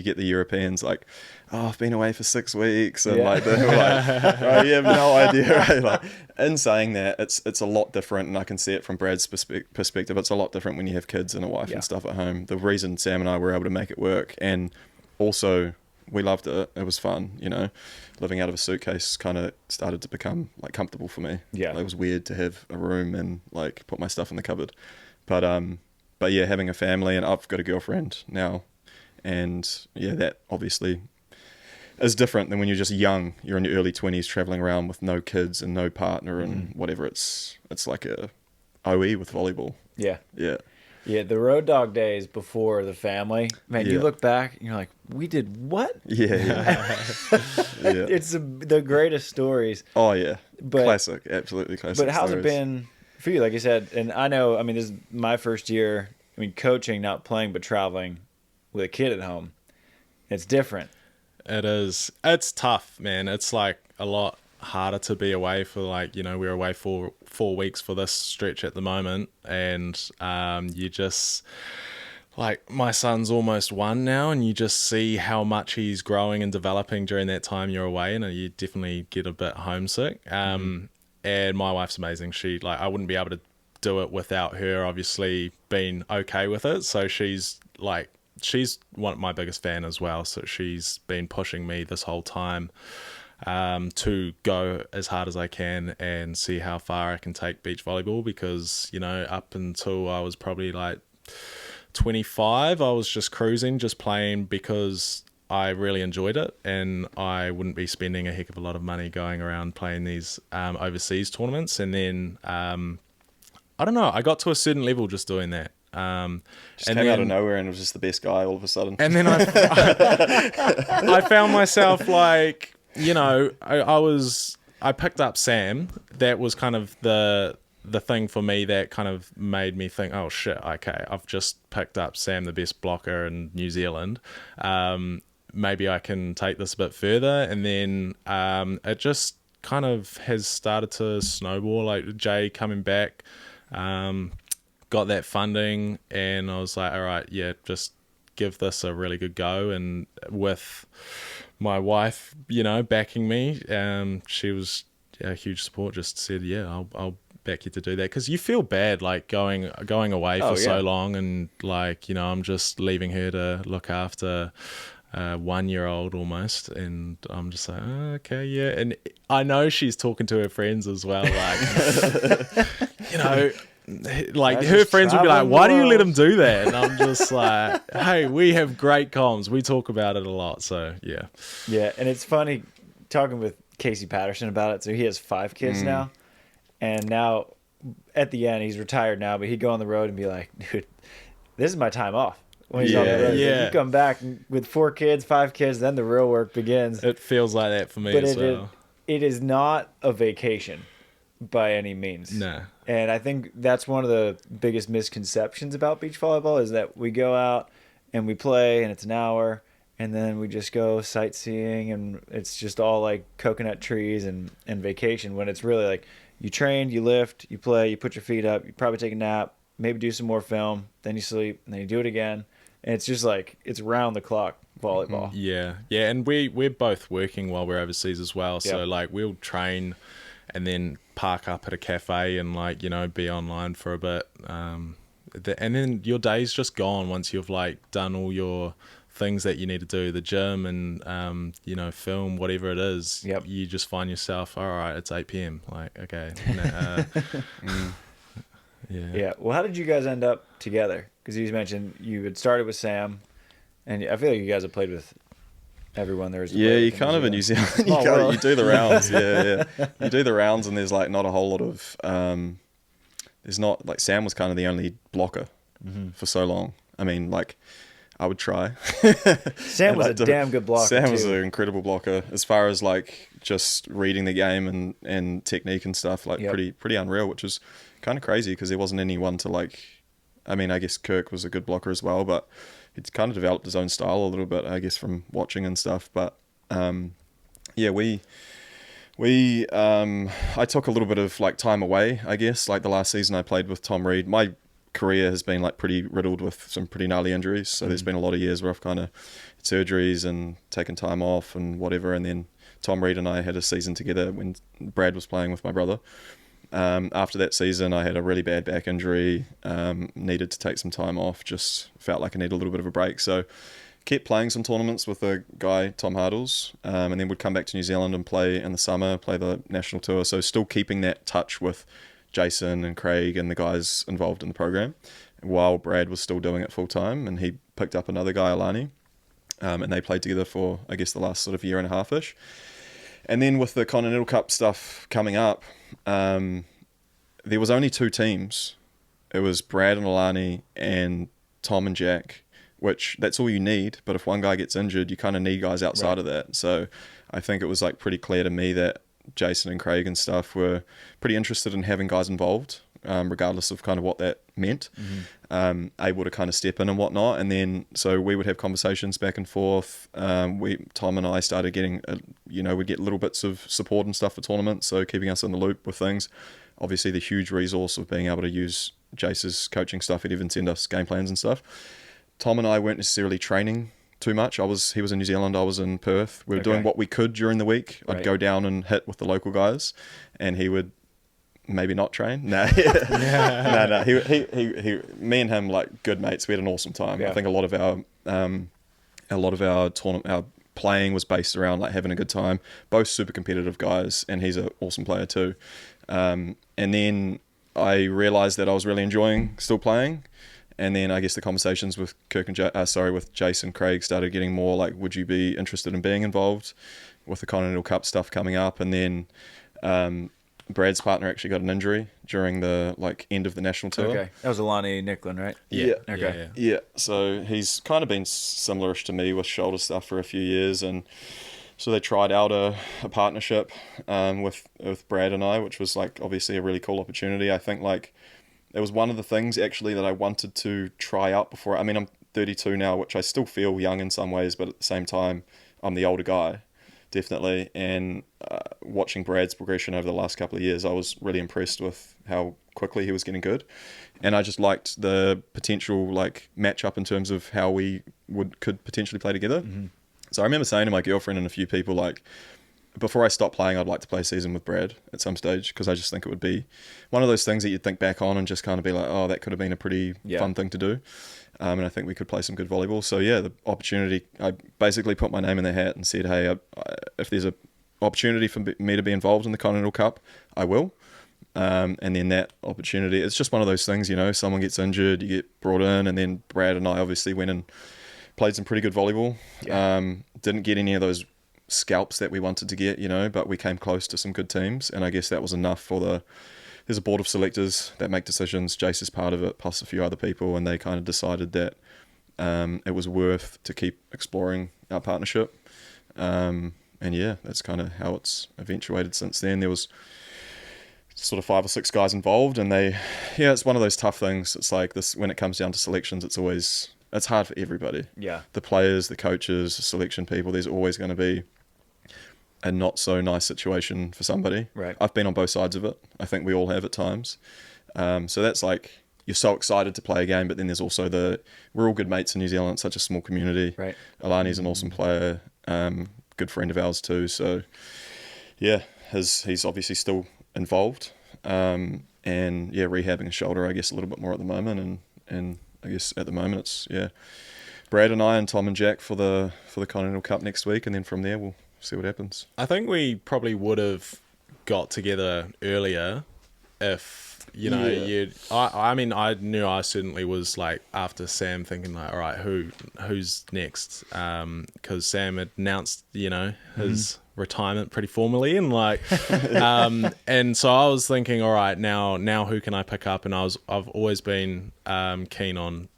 Speaker 2: get the Europeans like, oh, I've been away for 6 weeks, and like they're like, oh, you have no idea, right? Like, in saying that, it's a lot different, and I can see it from Brad's perspective. It's a lot different when you have kids and a wife and stuff at home. The reason Sam and I were able to make it work, and also we loved it. It was fun, you know. Living out of a suitcase kind of started to become like comfortable for me.
Speaker 1: Yeah,
Speaker 2: like, it was weird to have a room and like put my stuff in the cupboard, but yeah, having a family, and I've got a girlfriend now, and yeah, that obviously is different than when you're just young. You're in your early 20s, traveling around with no kids and no partner and whatever. It's like a OE with volleyball.
Speaker 1: Yeah.
Speaker 2: Yeah.
Speaker 1: The road dog days before the family, man, you look back and you're like, we did what?
Speaker 2: Yeah.
Speaker 1: It's the greatest stories.
Speaker 2: Oh yeah, classic, absolutely classic.
Speaker 1: But how's
Speaker 2: stories.
Speaker 1: it been for you? Like you said, and I know, I mean, this is my first year. I mean, coaching, not playing, but traveling with a kid at home. It's different.
Speaker 3: It is. It's tough, man. It's like a lot harder to be away for, like, you know, we're away for 4 weeks for this stretch at the moment, and you just, like, my son's almost 1 now, and you just see how much he's growing and developing during that time you're away, and you definitely get a bit homesick. And my wife's amazing. She, like, I wouldn't be able to do it without her obviously being okay with it. So she's my biggest fan as well. So she's been pushing me this whole time to go as hard as I can and see how far I can take beach volleyball, because, you know, up until I was probably like 25, I was just cruising, just playing because I really enjoyed it, and I wouldn't be spending a heck of a lot of money going around playing these overseas tournaments. And then I don't know, I got to a certain level just doing that.
Speaker 2: Just came out of nowhere and was just the best guy all of a sudden.
Speaker 3: And then I found myself, like, you know, I picked up Sam. That was kind of the thing for me that kind of made me think, oh shit, okay, I've just picked up Sam, the best blocker in New Zealand. Maybe I can take this a bit further. And then it just kind of has started to snowball, like Jay coming back, got that funding, and I was like, all right, yeah, just give this a really good go. And with my wife, you know, backing me, she was a huge support, just said, yeah, I'll back you to do that, because you feel bad, like, going away for so long, and, like, you know, I'm just leaving her to look after 1-year-old almost, and I'm just like, oh, okay, yeah. And I know she's talking to her friends as well, like, you know, like, her friends would be like, why do you let him do that? And I'm just like, hey, we have great comms, we talk about it a lot. So yeah,
Speaker 1: and it's funny talking with Casey Patterson about it. So he has 5 kids now, and now at the end, he's retired now, but he'd go on the road and be like, dude, this is my time off. When he's on the road. You come back with 4 kids, 5 kids, then the real work begins.
Speaker 3: It feels like that for me as well.
Speaker 1: It is not a vacation by any means.
Speaker 3: No.
Speaker 1: And I think that's one of the biggest misconceptions about beach volleyball, is that we go out and we play and it's an hour, and then we just go sightseeing, and it's just all like coconut trees and vacation, when it's really like you train, you lift, you play, you put your feet up, you probably take a nap, maybe do some more film, then you sleep, and then you do it again. And it's just like, it's round the clock volleyball.
Speaker 3: Yeah. And we're both working while we're overseas as well. So like, we'll train and then park up at a cafe and, like, you know, be online for a bit. And then your day's just gone once you've, like, done all your things that you need to do, the gym and, you know, film, whatever it is. You just find yourself, all right, it's 8 p.m. Like, okay. Yeah.
Speaker 1: Well, how did you guys end up together? Because you mentioned you had started with Sam, and I feel like you guys have played with everyone there is.
Speaker 2: Yeah, you kind of in New Zealand. You do the rounds. Yeah. You do the rounds, and there's, like, not a whole lot of. There's not, like, Sam was kind of the only blocker for so long. I mean, like, I would try.
Speaker 1: Sam was a damn good blocker.
Speaker 2: Sam was an incredible blocker, as far as, like, just reading the game and technique and stuff. Like, pretty unreal, which was kind of crazy, because there wasn't anyone to, like. I mean, I guess Kirk was a good blocker as well, but he'd kind of developed his own style a little bit, I guess, from watching and stuff. But yeah, I took a little bit of, like, time away, I guess. Like, the last season I played with Tom Reed, my career has been like pretty riddled with some pretty gnarly injuries. So there's been a lot of years where I've kind of had surgeries and taken time off and whatever. And then Tom Reed and I had a season together when Brad was playing with my brother. After that season, I had a really bad back injury, needed to take some time off, just felt like I needed a little bit of a break. So kept playing some tournaments with a guy, Tom Hardles, and then would come back to New Zealand and play in the summer, play the national tour. So still keeping that touch with Jason and Craig and the guys involved in the program, while Brad was still doing it full time, and he picked up another guy, Alani, and they played together for, I guess, the last sort of year and a half-ish. And then with the Continental Cup stuff coming up, there was only 2 teams. It was Brad and Alani and Tom and Jack, which that's all you need. But if one guy gets injured, you kind of need guys outside of that. So I think it was like pretty clear to me that Jason and Craig and stuff were pretty interested in having guys involved, regardless of kind of what that meant, able to kind of step in and whatnot. And then so we would have conversations back and forth. Tom and I started getting, we'd get little bits of support and stuff for tournaments, so keeping us in the loop with things. Obviously the huge resource of being able to use Jace's coaching stuff. He'd even send us game plans and stuff. Tom and I weren't necessarily training too much. He was in New Zealand, I was in Perth. We were doing what we could during the week. I'd go down and hit with the local guys, and he would maybe not train. No, no. He, me and him, like good mates. We had an awesome time. I think a lot of our tournament, our playing was based around like having a good time. Both super competitive guys, and he's an awesome player too. And then I realized that I was really enjoying still playing. And then I guess the conversations with with Jason Craig started getting more like, would you be interested in being involved with the Continental Cup stuff coming up? And then Brad's partner actually got an injury during the end of the national tour.
Speaker 1: Okay, that was Alani Nicklin, right?
Speaker 2: Yeah.
Speaker 1: Okay.
Speaker 2: Yeah. So he's kind of been similarish to me with shoulder stuff for a few years, and so they tried out a partnership with Brad and I, which was like obviously a really cool opportunity. I think like it was one of the things actually that I wanted to try out before. I mean, I'm 32 now, which I still feel young in some ways, but at the same time, I'm the older guy, definitely. And watching Brad's progression over the last couple of years, I was really impressed with how quickly he was getting good. And I just liked the potential match up in terms of how we could potentially play together. Mm-hmm. So I remember saying to my girlfriend and a few people, before I stop playing, I'd like to play a season with Brad at some stage, because I just think it would be one of those things that you'd think back on and just kind of be like, oh, that could have been a pretty fun thing to do. And I think we could play some good volleyball. So yeah, the opportunity, I basically put my name in the hat and said, hey, if there's an opportunity for me to be involved in the Continental Cup, I will. And then that opportunity, it's just one of those things, someone gets injured, you get brought in, and then Brad and I obviously went and played some pretty good volleyball. Didn't get any of those scalps that we wanted to get, but we came close to some good teams, and I guess that was enough for there's a board of selectors that make decisions. Jace is part of it, plus a few other people, and they kind of decided that it was worth to keep exploring our partnership. And yeah, that's kind of how it's eventuated since then. There was sort of 5 or 6 guys involved, and it's one of those tough things. It's like this, when it comes down to selections, it's hard for everybody. Yeah. The players, the coaches, the selection people, there's always going to be a not so nice situation for somebody. Right. I've been on both sides of it. I think we all have at times. So that's like, you're so excited to play a game, but then there's also we're all good mates in New Zealand. It's such a small community. Right. Alani's an awesome player, good friend of ours too. So yeah, he's obviously still involved. And yeah, rehabbing his shoulder, I guess, a little bit more at the moment. And I guess at the moment it's Brad and I and Tom and Jack for the Continental Cup next week, and then from there we'll see what happens.
Speaker 3: I think we probably would have got together earlier if I mean, I knew I certainly was after Sam thinking all right, who's next, because Sam had announced his retirement pretty formally, and and so I was thinking, all right, now who can I pick up? And I've always been keen on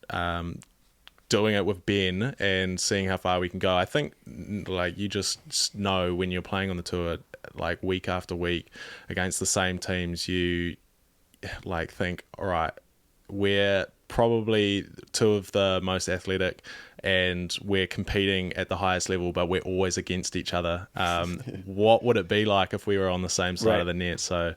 Speaker 3: doing it with Ben and seeing how far we can go. I think you just know when you're playing on the tour week after week against the same teams, you think, all right, we're probably 2 of the most athletic and we're competing at the highest level, but we're always against each other. What would it be like if we were on the same side of the net? So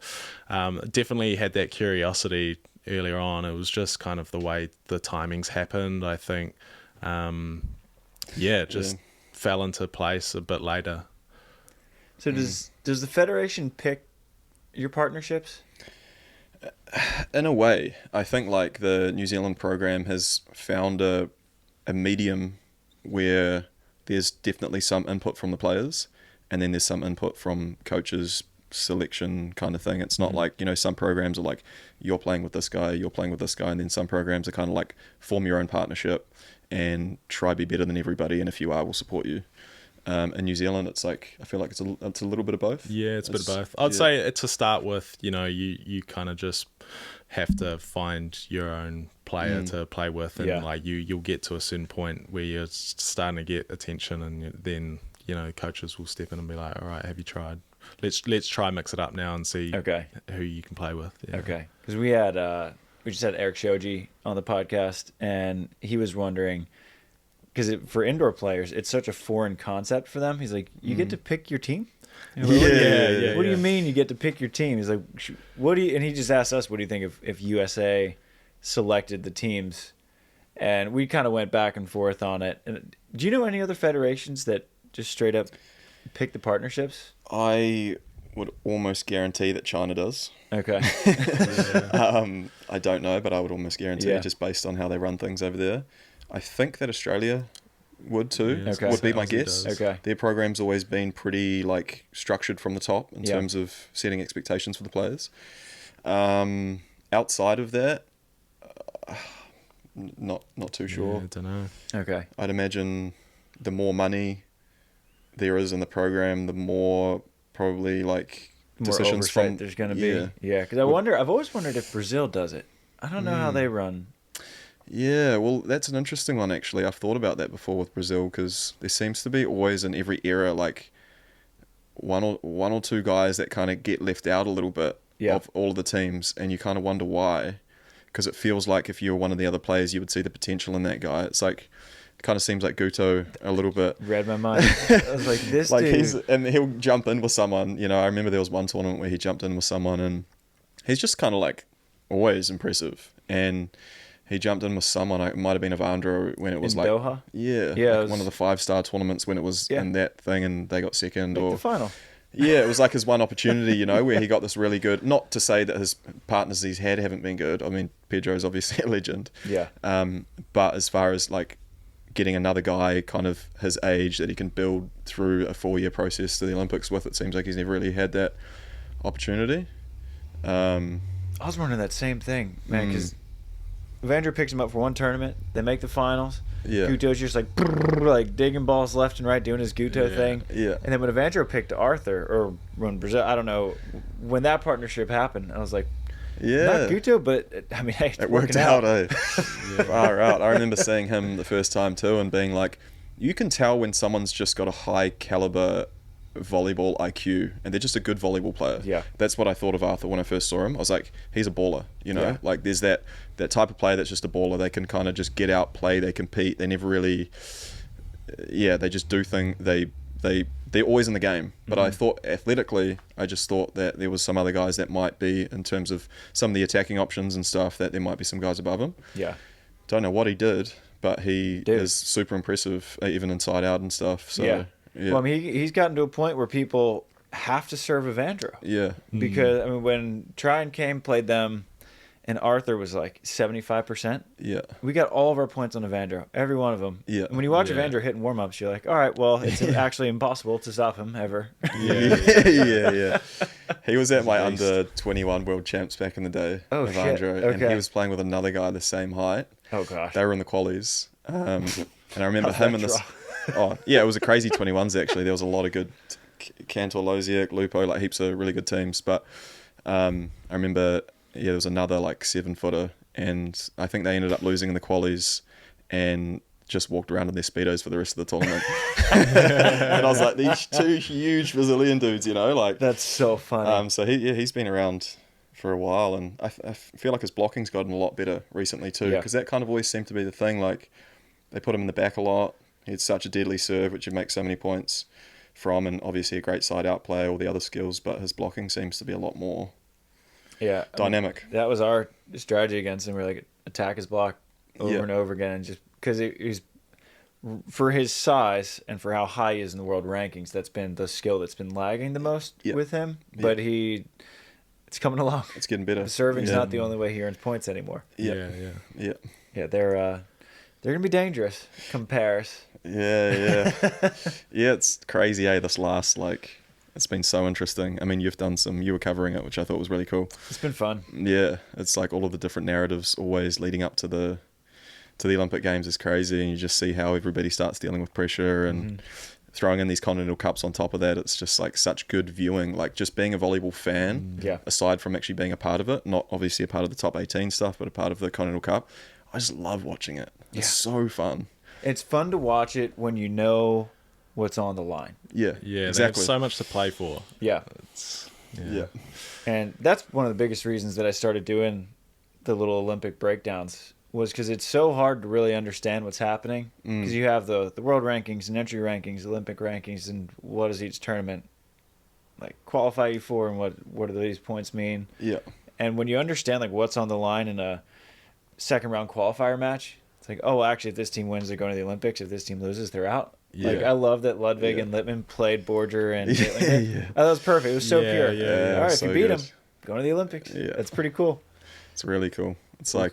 Speaker 3: definitely had that curiosity earlier on. It was just kind of the way the timings happened. I think, it just fell into place a bit later.
Speaker 1: So does the federation pick your partnerships?
Speaker 2: In a way, I think like the New Zealand program has found a medium where there's definitely some input from the players, and then there's some input from coaches, selection kind of thing. It's not like, some programs are like, you're playing with this guy, you're playing with this guy, and then some programs are kind of like, form your own partnership and try be better than everybody, and if you are, we'll support you. In New Zealand, it's like, I feel like it's a little bit of both.
Speaker 3: Yeah, it's a bit of both. I'd say to start with, you kind of just have to find your own player to play with, and like you'll get to a certain point where you're starting to get attention, and then coaches will step in and be like, all right, have you tried? Let's try mix it up now and see who you can play with. Yeah.
Speaker 1: Okay, because we just had Eric Shoji on the podcast, and he was wondering, because for indoor players, it's such a foreign concept for them. He's like, you get to pick your team? What do you mean you get to pick your team? He's like, what do you? And he just asked us, what do you think if USA selected the teams? And we kind of went back and forth on it. And do you know any other federations that just straight up pick the partnerships?
Speaker 2: I would almost guarantee that China does.
Speaker 1: Okay.
Speaker 2: I don't know, but I would almost guarantee just based on how they run things over there. I think that Australia would too. Would be my guess.
Speaker 1: Okay.
Speaker 2: Their program's always been pretty like structured from the top in terms of setting expectations for the players. Outside of that, not too sure.
Speaker 3: I don't know.
Speaker 1: Okay.
Speaker 2: I'd imagine the more money there is in the program, the more probably like decisions from
Speaker 1: there's going to be. Yeah, because I've always wondered if Brazil does it. I don't know how they run.
Speaker 2: Yeah, well, that's an interesting one, actually. I've thought about that before with Brazil, because there seems to be always in every era, like, one or two guys that kind of get left out a little bit of all of the teams, and you kind of wonder why, because it feels like if you were one of the other players, you would see the potential in that guy. It's like, it kind of seems like Guto a little bit.
Speaker 1: Read my mind. I was like, this
Speaker 2: like
Speaker 1: dude.
Speaker 2: And he'll jump in with someone, I remember there was one tournament where he jumped in with someone, and he's just kind of like always impressive, and he jumped in with someone. It might have been Avandra when it was
Speaker 1: in Doha?
Speaker 2: Yeah,
Speaker 1: yeah,
Speaker 2: like one of the 5-star tournaments when it was in that thing, and they got second.
Speaker 1: Like
Speaker 2: or
Speaker 1: the final.
Speaker 2: Yeah, it was like his one opportunity, where he got this really good. Not to say that his partners he's had haven't been good. I mean, Pedro's obviously a legend.
Speaker 1: Yeah.
Speaker 2: But as far as like getting another guy kind of his age that he can build through a 4-year process to the Olympics with, it seems like he's never really had that opportunity.
Speaker 1: I was wondering that same thing, man, because Evander picks him up for one tournament. They make the finals.
Speaker 2: Yeah.
Speaker 1: Guto's just like digging balls left and right, doing his Guto thing.
Speaker 2: Yeah.
Speaker 1: And then when Evander picked Arthur, or when Brazil, I don't know, when that partnership happened, I was like, not Guto, but I mean, hey,
Speaker 2: it worked out, eh? Far out. I remember seeing him the first time too, and being like, you can tell when someone's just got a high caliber volleyball IQ, and they're just a good volleyball player.
Speaker 1: Yeah.
Speaker 2: That's what I thought of Arthur when I first saw him. I was like, he's a baller, like there's that type of player that's just a baller. They can kind of just get out, play, they compete, they never really they just do things. They're always in the game. But I thought athletically, I just thought that there was some other guys that might be, in terms of some of the attacking options and stuff, that there might be some guys above him.
Speaker 1: Yeah.
Speaker 2: Don't know what he did, but he is super impressive, even inside out and stuff. So
Speaker 1: yeah. Well, I mean, he's gotten to a point where people have to serve Evandro.
Speaker 2: Yeah.
Speaker 1: Because, I mean, when Try and Kane played them, and Arthur was like 75%.
Speaker 2: Yeah.
Speaker 1: We got all of our points on Evandro, every one of them.
Speaker 2: Yeah.
Speaker 1: And when you watch Evandro hitting warm-ups, you're like, all right, well, it's actually impossible to stop him ever.
Speaker 2: Yeah. He was at my under-21 world champs back in the day, Evandro, and he was playing with another guy the same height.
Speaker 1: Oh, gosh.
Speaker 2: They were in the qualies. And I remember him in this... it was a crazy 21s, actually. There was a lot of good... Cantor, Loziak, Lupo, like heaps of really good teams. But I remember... there was another like 7-footer, and I think they ended up losing in the qualies and just walked around in their Speedos for the rest of the tournament. And I was like, these two huge Brazilian dudes, like...
Speaker 1: That's so funny.
Speaker 2: So he's been around for a while, and I feel like his blocking's gotten a lot better recently too, because that kind of always seemed to be the thing. Like, they put him in the back a lot. He had such a deadly serve, which would make so many points from, and obviously a great side-out player, all the other skills, but his blocking seems to be a lot more
Speaker 1: Yeah,
Speaker 2: dynamic.
Speaker 1: That was our strategy against him. We're like, attack his block over and over again, and just because he's for his size and for how high he is in the world rankings, that's been the skill that's been lagging the most with him. But it's coming along.
Speaker 2: It's getting better.
Speaker 1: The serving's not the only way he earns points anymore.
Speaker 3: Yeah.
Speaker 1: Yeah, they're gonna be dangerous. Compares.
Speaker 2: Yeah. It's crazy. This last it's been so interesting. I mean, you were covering it, which I thought was really cool.
Speaker 1: It's been fun.
Speaker 2: Yeah, it's like all of the different narratives always leading up to the Olympic Games is crazy, and you just see how everybody starts dealing with pressure and throwing in these Continental Cups on top of that. It's just like such good viewing. Like just being a volleyball fan, aside from actually being a part of it, not obviously a part of the top 18 stuff, but a part of the Continental Cup, I just love watching it. It's so fun.
Speaker 1: It's fun to watch it when you know what's on the line.
Speaker 3: Yeah,
Speaker 2: exactly.
Speaker 3: They have so much to play for.
Speaker 1: Yeah. And that's one of the biggest reasons that I started doing the little Olympic breakdowns was because it's so hard to really understand what's happening. Because you have the world rankings and entry rankings, Olympic rankings, and what does each tournament qualify you for, and what do these points mean?
Speaker 2: Yeah.
Speaker 1: And when you understand what's on the line in a second round qualifier match, it's like, oh, actually, if this team wins, they're going to the Olympics. If this team loses, they're out.
Speaker 2: Yeah.
Speaker 1: I love that Ludwig and Littman played Borger and Caitlin. Oh, that was perfect. It was so pure. All right, if you beat them, going to the Olympics.
Speaker 2: Yeah.
Speaker 1: That's pretty cool.
Speaker 2: It's really cool. It's I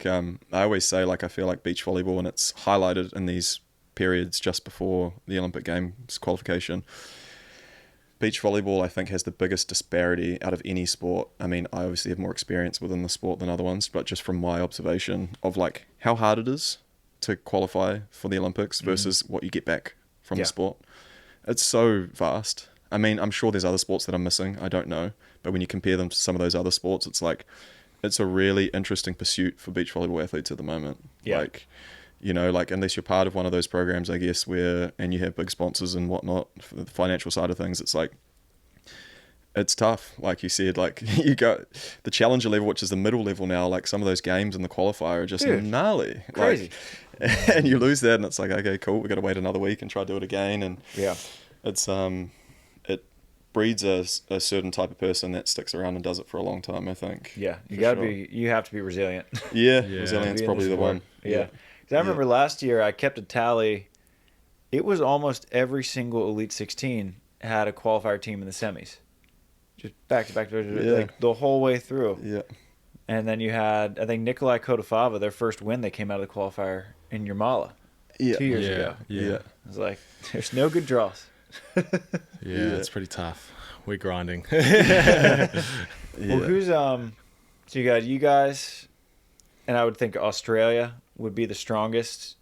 Speaker 2: always say, I feel like beach volleyball, and it's highlighted in these periods just before the Olympic Games qualification. Beach volleyball, I think, has the biggest disparity out of any sport. I mean, I obviously have more experience within the sport than other ones, but just from my observation of how hard it is to qualify for the Olympics versus what you get back from the sport. It's so vast. I mean, I'm sure there's other sports that I'm missing. I don't know. But when you compare them to some of those other sports, it's it's a really interesting pursuit for beach volleyball athletes at the moment.
Speaker 1: Yeah.
Speaker 2: Unless you're part of one of those programs, I guess, and you have big sponsors and whatnot, for the financial side of things, it's tough. Like you said, you go the challenger level, which is the middle level now, some of those games in the qualifier are just gnarly.
Speaker 1: Crazy.
Speaker 2: And you lose that, and it's okay, cool, we got to wait another week and try to do it again. And it's it breeds a certain type of person that sticks around and does it for a long time, I think.
Speaker 1: Yeah, you have to be resilient.
Speaker 2: Resilience probably the one.
Speaker 1: Because I remember last year I kept a tally. It was almost every single Elite 16 had a qualifier team in the semis, just back to back, the whole way through.
Speaker 2: Yeah.
Speaker 1: And then you had, I think, Nikolai Kodafava, their first win, they came out of the qualifier in Yermala 2 years ago.
Speaker 2: Yeah.
Speaker 1: I was like, there's no good draws.
Speaker 3: It's pretty tough. We're grinding.
Speaker 1: Well, who's so you guys, and I would think Australia would be the strongest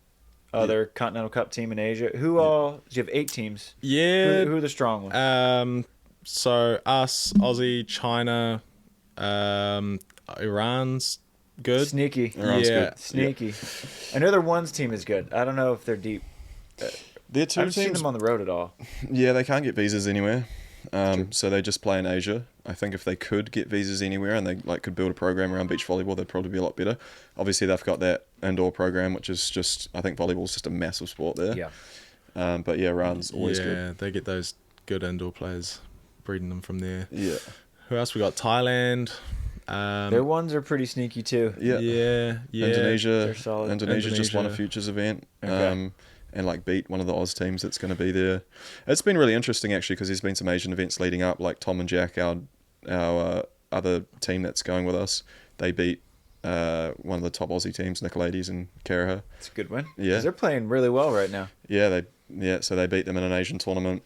Speaker 1: other Continental Cup team in Asia. Who all? Do you have 8 teams?
Speaker 3: Yeah.
Speaker 1: Who are the strong ones?
Speaker 3: So us, Aussie, China, Iran's good.
Speaker 1: Sneaky.
Speaker 2: Iran's good.
Speaker 1: Sneaky. I know their ones team is good. I don't know if they're deep.
Speaker 2: Their two
Speaker 1: I haven't seen
Speaker 2: teams,
Speaker 1: them on the road at all.
Speaker 2: yeah, they can't get visas anywhere. So they just play in Asia. I think if they could get visas anywhere and they could build a program around beach volleyball, they'd probably be a lot better. Obviously, they've got that indoor program, which is just, I think volleyball's just a massive sport there.
Speaker 1: Yeah.
Speaker 2: But yeah, Iran's always good.
Speaker 3: Yeah, they get those good indoor players, breeding them from there.
Speaker 2: Yeah.
Speaker 3: Who else? We got Thailand.
Speaker 1: Their ones are pretty sneaky too.
Speaker 3: Yeah.
Speaker 2: Indonesia.
Speaker 1: They're solid.
Speaker 2: Indonesia just won a futures event.
Speaker 1: Okay.
Speaker 2: And beat one of the Oz teams that's going to be there. It's been really interesting actually, because there's been some Asian events leading up, like Tom and Jack, our other team that's going with us. They beat one of the top Aussie teams, Nicolaides and Karaha.
Speaker 1: It's a good win.
Speaker 2: Yeah.
Speaker 1: 'Cause they're playing really well right now.
Speaker 2: So they beat them in an Asian tournament.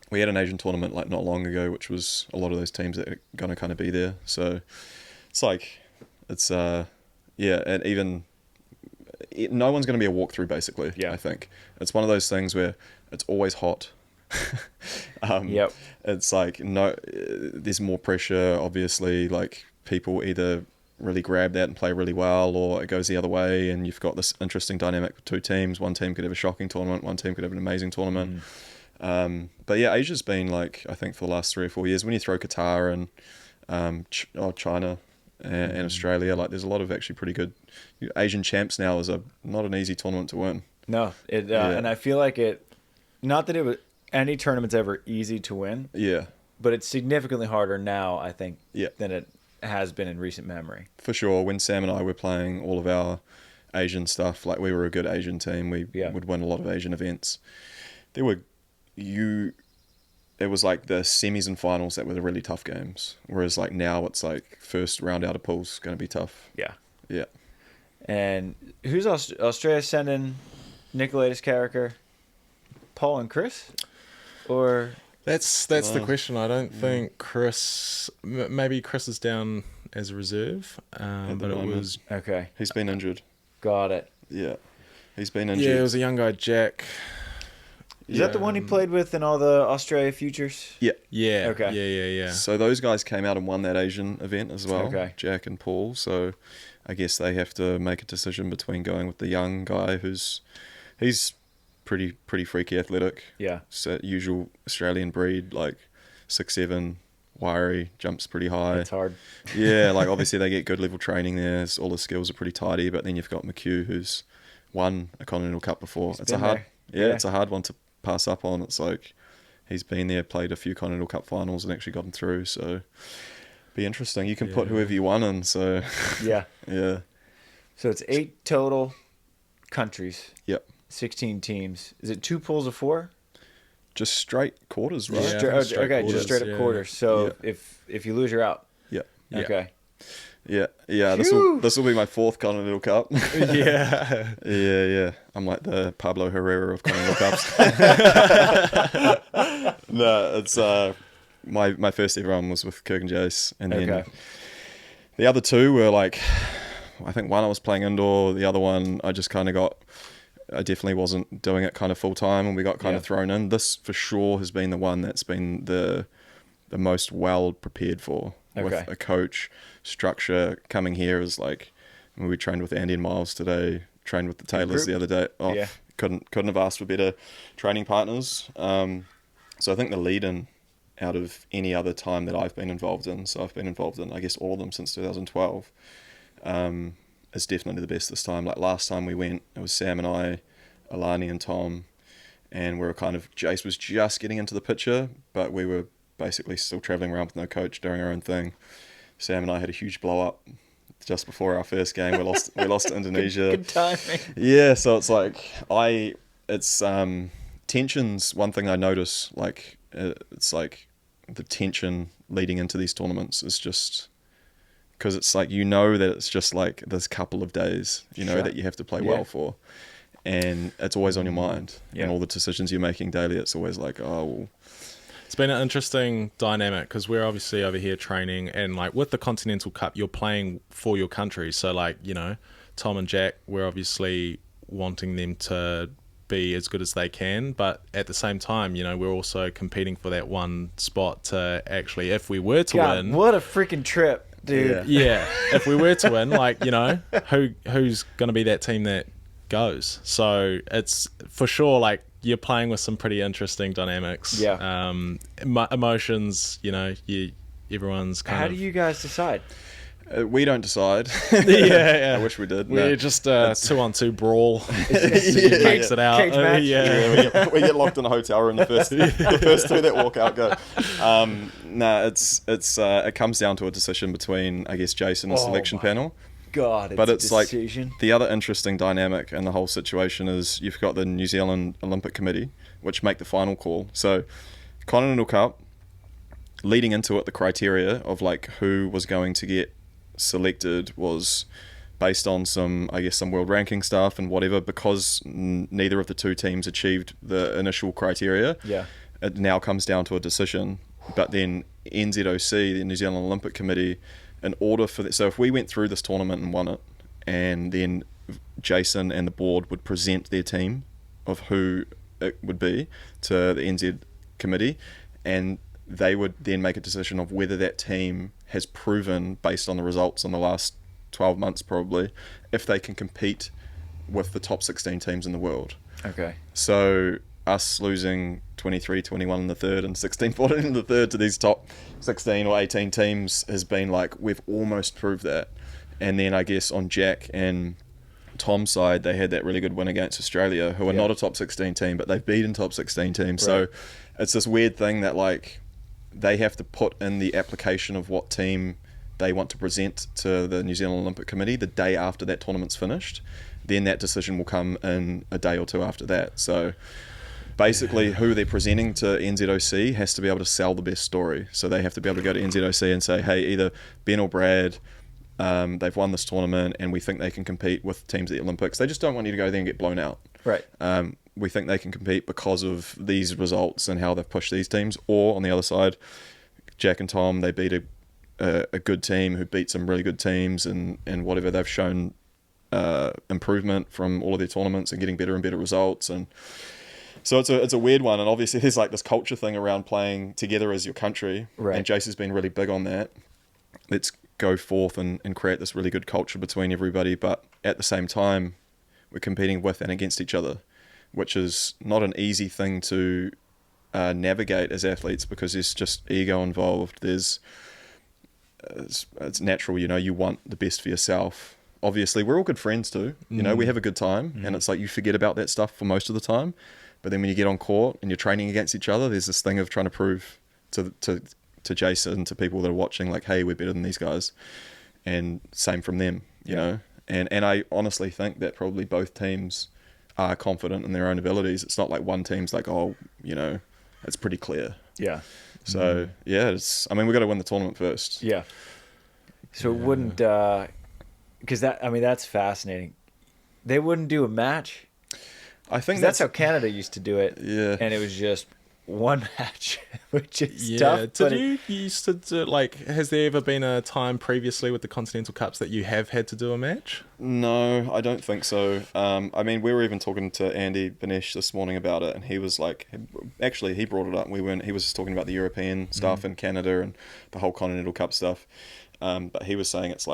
Speaker 2: We had an Asian tournament not long ago, which was a lot of those teams that are going to kind of be there. So it's and even no one's going to be a walkthrough basically.
Speaker 1: Yeah.
Speaker 2: I think it's one of those things where it's always hot.
Speaker 1: Yep.
Speaker 2: It's there's more pressure, obviously, people either really grab that and play really well, or it goes the other way, and you've got this interesting dynamic with two teams. One team could have a shocking tournament, one team could have an amazing tournament. But yeah, Asia's been I think for the last 3 or 4 years, when you throw Qatar and China and Australia, there's a lot of actually pretty good Asian champs now. Is not an easy tournament to win.
Speaker 1: No, and I feel like not that it was any tournament's ever easy to win.
Speaker 2: Yeah.
Speaker 1: But it's significantly harder now, I think, than it has been in recent memory.
Speaker 2: For sure. When Sam and I were playing all of our Asian stuff, like we were a good Asian team. We would win a lot of Asian events. It was like the semis and finals that were the really tough games. Whereas like now it's like first round out of pools going to be tough.
Speaker 1: Yeah.
Speaker 2: Yeah.
Speaker 1: And who's Australia sending Nicolaus Carricker? Paul and Chris? Or
Speaker 3: That's the question. I don't think Chris. Maybe Chris is down as a reserve, but it was
Speaker 1: okay.
Speaker 2: He's been injured.
Speaker 1: Got it.
Speaker 2: Yeah. He's been injured.
Speaker 3: Yeah, it was a young guy, Jack.
Speaker 1: Is that the one he played with in all the Australia Futures?
Speaker 2: Yeah.
Speaker 3: Yeah.
Speaker 1: Okay.
Speaker 3: Yeah.
Speaker 2: So those guys came out and won that Asian event as well.
Speaker 1: Okay.
Speaker 2: Jack and Paul. So I guess they have to make a decision between going with the young guy he's pretty freaky athletic.
Speaker 1: Yeah.
Speaker 2: So usual Australian breed, like 6'7", wiry, jumps pretty high.
Speaker 1: It's hard.
Speaker 2: Yeah, like obviously they get good level training there. So all the skills are pretty tidy, but then you've got McHugh who's won a Continental Cup before.
Speaker 1: He's
Speaker 2: it's
Speaker 1: been there.
Speaker 2: it's a hard one to pass up on. It's like he's been there, played a few Continental Cup finals and actually gotten through. So be interesting. You can put whoever you want in. So
Speaker 1: Yeah.
Speaker 2: yeah.
Speaker 1: So it's 8 total countries.
Speaker 2: Yep.
Speaker 1: 16 teams. Is it 2 pools of 4?
Speaker 2: Just straight quarters, right?
Speaker 3: Yeah.
Speaker 1: Okay,
Speaker 3: straight
Speaker 1: just
Speaker 3: quarters,
Speaker 1: straight up
Speaker 3: yeah.
Speaker 1: quarters. So
Speaker 2: Yeah.
Speaker 1: if you lose, you're out.
Speaker 2: Yeah.
Speaker 3: Yeah.
Speaker 1: Okay.
Speaker 2: Yeah. This
Speaker 1: Phew.
Speaker 2: will be my 4th Continental Cup.
Speaker 3: Yeah.
Speaker 2: Yeah. I'm like the Pablo Herrera of Continental Cups. No, it's my first ever one was with Kirk and Jace, and then
Speaker 1: Okay.
Speaker 2: the other 2 were like, I think one I was playing indoor, the other one I just kind of I definitely wasn't doing it kind of full time, and we got kind of thrown in. This for sure has been the one that's been the most well prepared for, with a coach, structure. Coming here is like, we trained with Andy and Miles today, trained with the Taylors the other day. Couldn't have asked for better training partners. So I think the lead-in out of any other time that I've been involved in, so I've been involved in I guess all of them since 2012, is definitely the best this time. Like last time we went, it was Sam and I, Alani and Tom, and we were kind of, Jace was just getting into the picture, but we were basically still travelling around with no coach, doing our own thing. Sam and I had a huge blow up just before our first game. We lost to Indonesia.
Speaker 1: Good timing.
Speaker 2: Yeah, so it's like tensions. One thing I notice, like it's like the tension leading into these tournaments is just because it's like that it's just like this couple of days, that you have to play well for, and it's always on your mind. And all the decisions you're making daily, it's always like, oh well.
Speaker 3: It's been an interesting dynamic because we're obviously over here training, and like with the Continental Cup, you're playing for your country. So like, Tom and Jack, we're obviously wanting them to be as good as they can, but at the same time, we're also competing for that one spot to actually, if we were to win.
Speaker 1: What a freaking trip, dude.
Speaker 3: Yeah. If we were to win, like, who's going to be that team that goes? So it's for sure like you're playing with some pretty interesting dynamics.
Speaker 1: Yeah.
Speaker 3: Emotions, everyone's kind
Speaker 1: How
Speaker 3: of...
Speaker 1: do you guys decide?
Speaker 2: We don't decide.
Speaker 3: Yeah.
Speaker 2: I wish we did.
Speaker 3: We're just a 2-on-2 brawl. Makes it out.
Speaker 1: Cage match?
Speaker 2: We get locked in a hotel room. The first 2 that walk out go. It comes down to a decision between, I guess, Jason and the selection panel.
Speaker 1: God,
Speaker 2: but it's like
Speaker 1: decision.
Speaker 2: The other interesting dynamic in the whole situation is you've got the New Zealand Olympic Committee, which make the final call. So Continental Cup, leading into it, the criteria of like who was going to get selected was based on some world ranking stuff and whatever, because neither of the 2 teams achieved the initial criteria. It now comes down to a decision. But then NZOC, the New Zealand Olympic Committee, in order for so if we went through this tournament and won it, and then Jason and the board would present their team of who it would be to the NZ committee, and they would then make a decision of whether that team has proven, based on the results in the last 12 months probably, if they can compete with the top 16 teams in the world.
Speaker 1: Okay.
Speaker 2: So us losing 23-21 in the third and 16-14 in the third to these top 16 or 18 teams has been like, we've almost proved that. And then I guess on Jack and Tom's side, they had that really good win against Australia, who are not a top 16 team, but they've beaten top 16 teams. Right. So it's this weird thing that like they have to put in the application of what team they want to present to the New Zealand Olympic Committee the day after that tournament's finished, then that decision will come in a day or two after that. So basically who they're presenting to NZOC has to be able to sell the best story. So they have to be able to go to NZOC and say, hey, either Ben or Brad, they've won this tournament and we think they can compete with teams at the Olympics. They just don't want you to go there and get blown out.
Speaker 1: Right.
Speaker 2: We think they can compete because of these results and how they've pushed these teams. Or on the other side, Jack and Tom, they beat a good team who beat some really good teams, and whatever, they've shown improvement from all of their tournaments and getting better and better results. And so it's a weird one. And obviously there's like this culture thing around playing together as your country.
Speaker 1: Right.
Speaker 2: And Jace has been really big on that. Let's go forth and create this really good culture between everybody. But at the same time, we're competing with and against each other, which is not an easy thing to navigate as athletes, because there's just ego involved. It's natural, you want the best for yourself. Obviously, we're all good friends too. We have a good time, and it's like you forget about that stuff for most of the time. But then when you get on court and you're training against each other, there's this thing of trying to prove to Jason, to people that are watching, like, hey, we're better than these guys, and same from them, you know. And I honestly think that probably both teams are confident in their own abilities. It's not like one team's like, oh, it's pretty clear.
Speaker 1: Yeah.
Speaker 2: So we've got to win the tournament first.
Speaker 1: Yeah. So it wouldn't, because that's fascinating. They wouldn't do a match.
Speaker 2: I think
Speaker 1: that's how Canada used to do it.
Speaker 2: Yeah.
Speaker 1: And it was just one match, which is
Speaker 3: tough.
Speaker 1: tough.
Speaker 3: Did you used to do, has there ever been a time previously with the Continental Cups that you have had to do a match?
Speaker 2: No, I don't think so. We were even talking to Andy Benesh this morning about it, and he was like, actually, he brought it up. He was talking about the European stuff in Canada and the whole Continental Cup stuff. But he was saying it's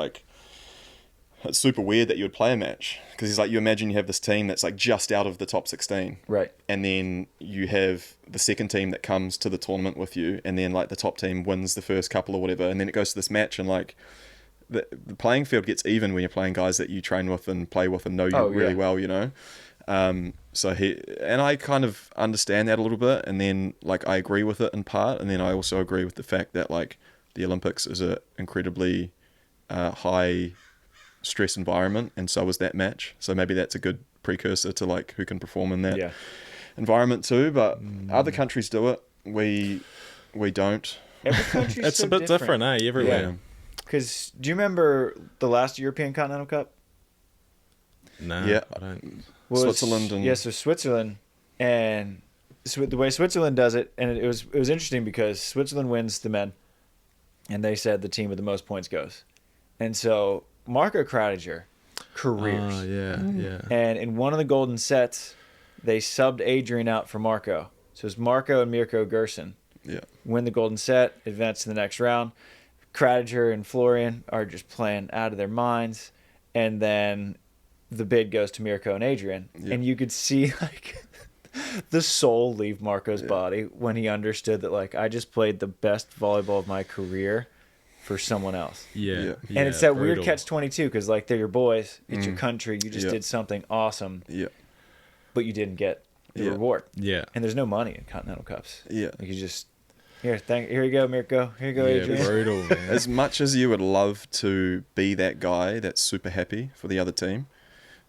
Speaker 2: super weird that you would play a match, because he's like, you imagine you have this team that's like just out of the top 16,
Speaker 1: right? And
Speaker 2: then you have the second team that comes to the tournament with you, and then like the top team wins the first couple or whatever, and then it goes to this match, and like the playing field gets even when you're playing guys that you train with and play with and know really well, So I kind of understand that a little bit, and then like I agree with it in part, and then I also agree with the fact that like the Olympics is a incredibly high stress environment, and so is that match. So maybe that's a good precursor to like who can perform in that environment too. But other countries do it. We don't.
Speaker 1: Every country's
Speaker 3: it's a bit different, everywhere.
Speaker 1: Yeah. Because do you remember the last European Continental Cup?
Speaker 3: No,
Speaker 2: yeah,
Speaker 3: I don't.
Speaker 2: Well, Switzerland
Speaker 1: so Switzerland, and the way Switzerland does it, and it was interesting because Switzerland wins the men, and they said the team with the most points goes, and so Marco Kradiger careers.
Speaker 3: Yeah.
Speaker 1: And in one of the golden sets, they subbed Adrian out for Marco. So it's Marco and Mirko Gerson.
Speaker 2: Yeah.
Speaker 1: Win the golden set, advance to the next round. Kradiger and Florian are just playing out of their minds. And then the bid goes to Mirko and Adrian. Yeah. And you could see like the soul leave Marco's body when he understood that like I just played the best volleyball of my career for someone else.
Speaker 3: Yeah.
Speaker 1: And it's that brutal. Weird catch-22, because like they're your boys, it's your country, you just did something awesome, but you didn't get the reward.
Speaker 3: Yeah.
Speaker 1: And there's no money in Continental Cups.
Speaker 2: Yeah.
Speaker 1: Like you just here you go, Mirko. Here you go, Adrian.
Speaker 3: Brutal, man.
Speaker 2: As much as you would love to be that guy that's super happy for the other team,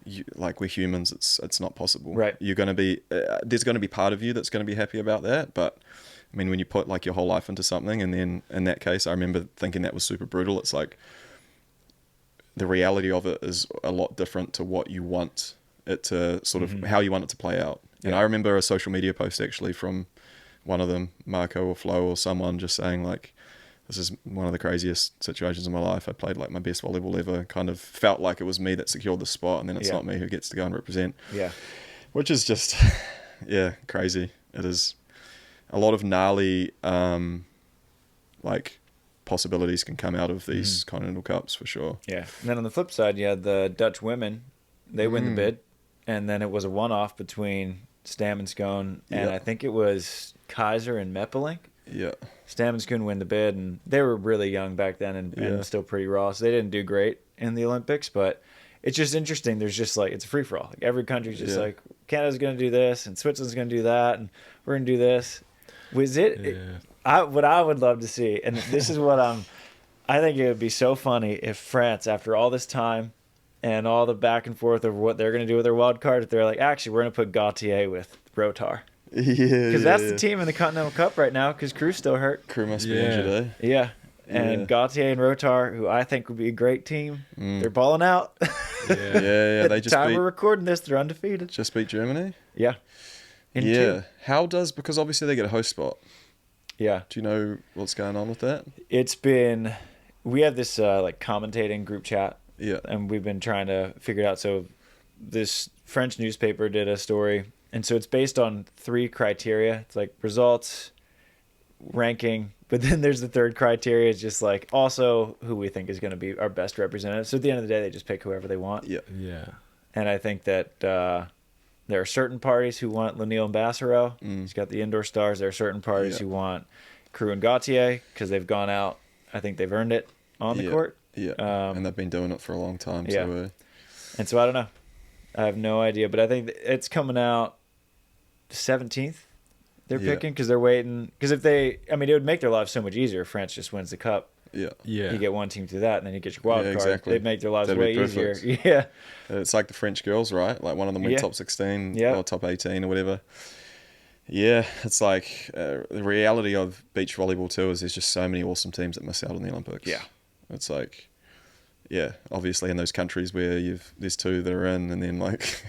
Speaker 2: we're humans, it's not possible.
Speaker 1: Right.
Speaker 2: You're going to be there's going to be part of you that's going to be happy about that, but I mean, when you put like your whole life into something, and then in that case, I remember thinking that was super brutal. It's like the reality of it is a lot different to what you want it to sort of how you want it to play out. And I remember a social media post actually from one of them, Marco or Flo or someone, just saying like, this is one of the craziest situations in my life. I played like my best volleyball ever. Kind of felt like it was me that secured the spot, and then it's not me who gets to go and represent.
Speaker 1: Yeah.
Speaker 2: Which is just, crazy. It is. A lot of gnarly possibilities can come out of these Continental Cups for sure. Yeah.
Speaker 1: And then on the flip side, you had the Dutch women. They win the bid. And then it was a one-off between Stam and Scone. And I think it was Kaiser and Meppelink.
Speaker 2: Yeah.
Speaker 1: Stam and Scone win the bid. And they were really young back then and still pretty raw. So they didn't do great in the Olympics. But it's just interesting. There's just like, it's a free-for-all. Like every country's just like, Canada's going to do this. And Switzerland's going to do that. And we're going to do this. Was it? What I would love to see, and this is what I think it would be so funny if France, after all this time and all the back and forth over what they're going to do with their wild card, if they're like, actually, we're going to put Gautier with Rotar.
Speaker 2: Yeah,
Speaker 1: Because that's the team in the Continental Cup right now, because Crew's still hurt.
Speaker 2: Crew must be injured, eh?
Speaker 1: Yeah. And
Speaker 2: Yeah.
Speaker 1: Gautier and Rotar, who I think would be a great team, they're balling out.
Speaker 2: Yeah.
Speaker 1: At
Speaker 2: They
Speaker 1: the
Speaker 2: just
Speaker 1: time we're recording this, they're undefeated.
Speaker 2: beat Germany.
Speaker 1: Yeah. In
Speaker 2: Yeah. How does, because obviously they get a host spot.
Speaker 1: Yeah.
Speaker 2: Do you know what's going on with that?
Speaker 1: It's been, we have this like commentating group chat,
Speaker 2: Yeah.
Speaker 1: and we've been trying to figure it out. So this French newspaper did a story, and so it's based on 3 criteria. It's like results, ranking, but then there's the third criteria. It's just like also who we think is going to be our best representative. So at the end of the day, they just pick whoever they want.
Speaker 2: Yeah.
Speaker 3: Yeah.
Speaker 1: And I think that there are certain parties who want Lanil and Bassero. He's got the indoor stars. There are certain parties who want Crew and Gautier because they've gone out. I think they've earned it on the court.
Speaker 2: Yeah. And they've been doing it for a long time.
Speaker 1: Yeah.
Speaker 2: So,
Speaker 1: And so I don't know. I have no idea, but I think it's coming out the 17th. They're picking because they're waiting. Because if they, I mean, it would make their lives so much easier if France just wins the cup.
Speaker 2: yeah.
Speaker 1: You get one team through that, and then you get your wild card.
Speaker 2: exactly.
Speaker 1: They'd make their lives
Speaker 2: That'd
Speaker 1: way
Speaker 2: be
Speaker 1: easier.
Speaker 2: perfect.
Speaker 1: Yeah.
Speaker 2: It's like the French girls, right? Like one of them went top 16
Speaker 1: Yeah.
Speaker 2: or top 18 or whatever. Yeah, it's like the reality of beach volleyball too is there's just so many awesome teams that miss out on the Olympics.
Speaker 1: Yeah.
Speaker 2: It's like, yeah, obviously in those countries where there's 2 that are in, and then like,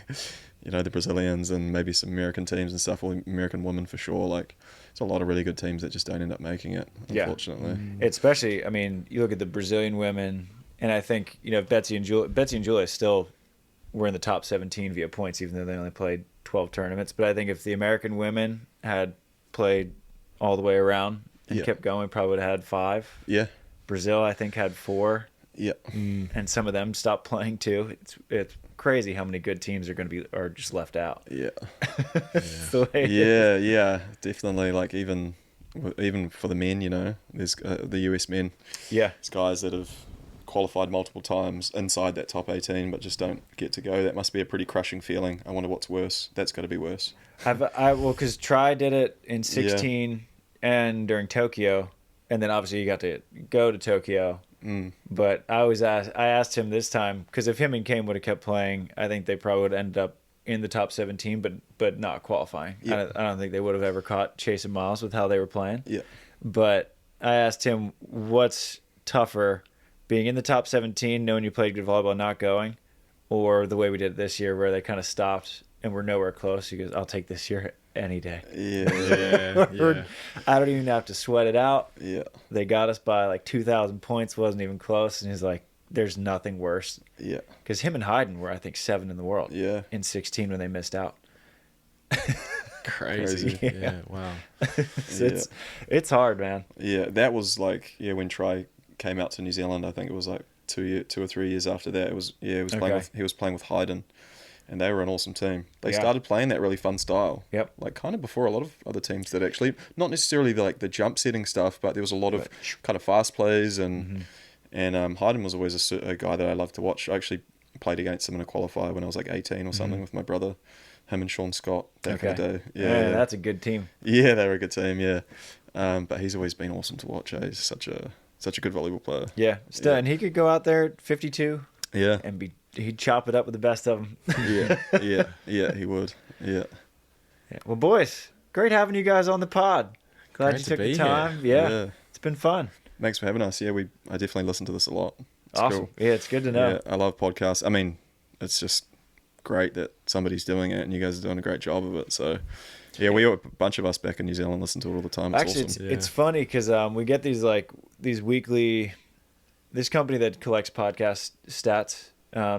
Speaker 2: you know, the Brazilians and maybe some American teams and stuff, or American women for sure. Like, it's a lot of really good teams that just don't end up making it, unfortunately.
Speaker 1: Especially, I mean, you look at the Brazilian women, and I think, you know, Betsy and Julia still were in the top 17 via points, even though they only played 12 tournaments. But I think if the American women had played all the way around and kept going, probably would have had 5.
Speaker 2: Yeah,
Speaker 1: Brazil, I think, had 4.
Speaker 2: yeah,
Speaker 1: And some of them stopped playing too. It's crazy how many good teams are just left out.
Speaker 2: yeah.
Speaker 1: It's the way it is.
Speaker 2: Yeah, definitely. Like even for the men, you know, there's the US men.
Speaker 1: Yeah.
Speaker 2: There's guys that have qualified multiple times inside that top 18, but just don't get to go. That must be a pretty crushing feeling. I wonder what's worse. That's got to be worse.
Speaker 1: Because Tri did it in 16 and during Tokyo, and then obviously you got to go to Tokyo. But I asked him this time, because if him and Kane would have kept playing, I think they probably would have ended up in the top 17, but not qualifying.
Speaker 2: Yeah.
Speaker 1: I don't think they would have ever caught Chase and Miles with how they were playing.
Speaker 2: Yeah.
Speaker 1: But I asked him, what's tougher, being in the top 17, knowing you played good volleyball, not going, or the way we did it this year where they kind of stopped and we're nowhere close? He goes, I'll take this year any day.
Speaker 3: Yeah.
Speaker 1: I don't even have to sweat it out.
Speaker 2: Yeah.
Speaker 1: They got us by like 2,000 points, wasn't even close. And he's like, there's nothing worse.
Speaker 2: Yeah.
Speaker 1: Because him and Hayden were, I think, 7 in the world.
Speaker 2: Yeah.
Speaker 1: In 16 when they missed out.
Speaker 3: Crazy.
Speaker 1: Yeah.
Speaker 3: Yeah. Wow.
Speaker 1: So it's hard, man.
Speaker 2: Yeah. That was like, when Tri came out to New Zealand, I think it was like 2 or 3 years after that. He was playing with Hayden. And they were an awesome team. They started playing that really fun style.
Speaker 1: Yep.
Speaker 2: Like kind of before a lot of other teams that actually, not necessarily the jump setting stuff, but there was a lot of kind of fast plays and Hayden was always a guy that I loved to watch. I actually played against him in a qualifier when I was like 18 or something with my brother, him and Sean Scott back in the day.
Speaker 1: Yeah, that's a good team.
Speaker 2: Yeah, they were a good team. Yeah, but he's always been awesome to watch. He's such a good volleyball player.
Speaker 1: Yeah, still, and he could go out there at 52.
Speaker 2: Yeah,
Speaker 1: and he'd chop it up with the best of them.
Speaker 2: yeah, he would. Yeah.
Speaker 1: Well, boys, great having you guys on the pod. Glad
Speaker 3: Great
Speaker 1: you
Speaker 3: to
Speaker 1: took the
Speaker 3: be
Speaker 1: time.
Speaker 3: here.
Speaker 1: Yeah, it's been fun.
Speaker 2: Thanks for having us. Yeah, I definitely listen to this a lot. It's
Speaker 1: Awesome.
Speaker 2: cool.
Speaker 1: Yeah, it's good to know.
Speaker 2: Yeah, I love podcasts. I mean, it's just great that somebody's doing it and you guys are doing a great job of it. So, yeah, a bunch of us back in New Zealand listen to it all the time. It's
Speaker 1: Actually,
Speaker 2: awesome.
Speaker 1: it's funny because we get these weekly. This company that collects podcast stats.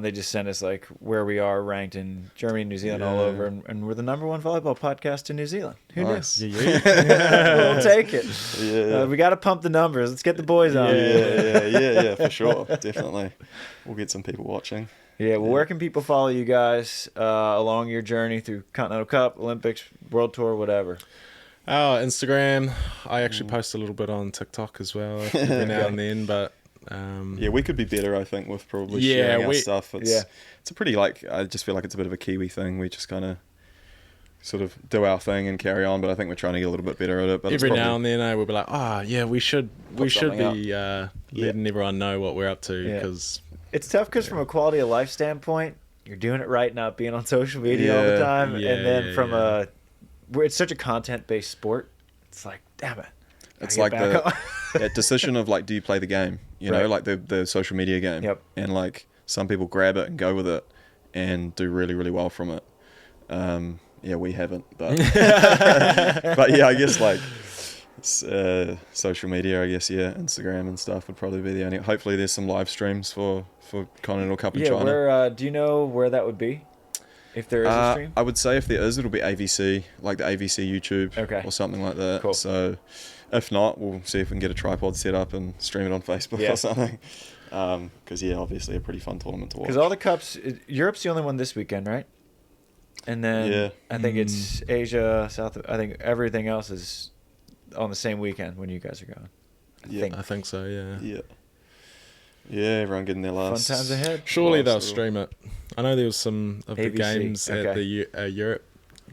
Speaker 1: They just send us like where we are ranked in Germany, New Zealand, all over, and we're the #1 volleyball podcast in New Zealand. Who
Speaker 2: Nice.
Speaker 1: knew? We'll take it.
Speaker 2: Yeah.
Speaker 1: We got to pump the numbers. Let's get the boys on.
Speaker 2: Yeah, for sure. Definitely. We'll get some people watching.
Speaker 1: Yeah, well, where can people follow you guys along your journey through Continental Cup, Olympics, World Tour, whatever?
Speaker 3: Instagram. I actually post a little bit on TikTok as well every now and then, but
Speaker 2: yeah, we could be better, I think, with probably sharing our stuff. It's a pretty I just feel like it's a bit of a Kiwi thing. We just kind of sort of do our thing and carry on. But I think we're trying to get a little bit better at it. But
Speaker 3: Every now and then, we'll be like, oh yeah, we should
Speaker 2: something
Speaker 3: be letting everyone know what we're up to
Speaker 1: Yeah.
Speaker 3: because
Speaker 1: It's tough because from a quality of life standpoint, you're doing it right, not being on social media all the time,
Speaker 3: Yeah,
Speaker 1: and then
Speaker 3: yeah,
Speaker 1: from
Speaker 3: yeah.
Speaker 1: where it's such a content-based sport, it's like, damn it.
Speaker 2: it's
Speaker 1: gotta
Speaker 2: like
Speaker 1: get back on.
Speaker 2: that decision of like, do you play the game? You know,
Speaker 1: Right.
Speaker 2: like the social media game.
Speaker 1: Yep.
Speaker 2: And like some people grab it and go with it and do really, really well from it. Yeah, we haven't, but but yeah, I guess like social media, I guess, yeah, Instagram and stuff would probably be the only. Hopefully, there's some live streams for Continental Cup in
Speaker 1: Yeah,
Speaker 2: China.
Speaker 1: where do you know where that would be? If there is a stream?
Speaker 2: I would say if there is, it'll be AVC, like the AVC YouTube
Speaker 1: Okay.
Speaker 2: or something like that.
Speaker 1: Cool.
Speaker 2: So if not, we'll see if we can get a tripod set up and stream it on Facebook
Speaker 1: Yeah.
Speaker 2: or something. Because yeah, obviously a pretty fun tournament to watch.
Speaker 1: Because all the cups, Europe's the only one this weekend, right? And then
Speaker 2: Yeah.
Speaker 1: I think it's Asia, South. I think everything else is on the same weekend when you guys are going.
Speaker 2: Yeah.
Speaker 3: I think so. Yeah.
Speaker 2: Yeah. Yeah, everyone getting their last.
Speaker 1: Fun times ahead.
Speaker 3: Surely
Speaker 2: last
Speaker 3: they'll
Speaker 2: little-
Speaker 3: stream it. I know there was some of the
Speaker 1: ABC,
Speaker 3: games at
Speaker 1: okay.
Speaker 3: the Europe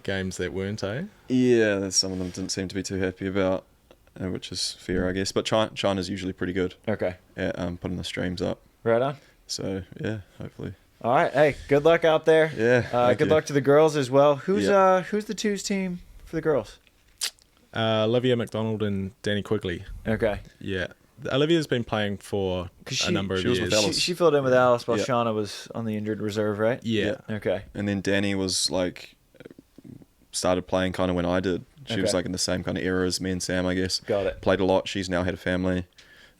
Speaker 3: games that weren't, eh?
Speaker 2: Yeah, there's some of them didn't seem to be too happy about, which is fair, I guess. But China's usually pretty good
Speaker 1: Okay.
Speaker 2: at putting the streams up.
Speaker 1: Right on.
Speaker 2: So yeah, hopefully.
Speaker 1: All right. Hey, good luck out there.
Speaker 2: Yeah. thank
Speaker 1: Good
Speaker 2: you.
Speaker 1: luck to the girls as well. Who's
Speaker 2: Yeah.
Speaker 1: who's the twos team for the girls?
Speaker 3: Olivia McDonald and Danny Quigley.
Speaker 1: Okay.
Speaker 3: Yeah. Olivia's been playing for
Speaker 1: 'Cause
Speaker 3: a number of
Speaker 2: she was with
Speaker 3: years.
Speaker 2: Alice.
Speaker 1: She filled in with Alice while
Speaker 2: Yeah.
Speaker 1: Shauna was on the injured reserve, right?
Speaker 3: Yeah.
Speaker 1: Okay.
Speaker 2: And then Danny was like, started playing kind of when I did. She was
Speaker 1: Okay.
Speaker 2: like in the same kind of era as me and Sam, I guess.
Speaker 1: Got it.
Speaker 2: Played a lot. She's now had a family.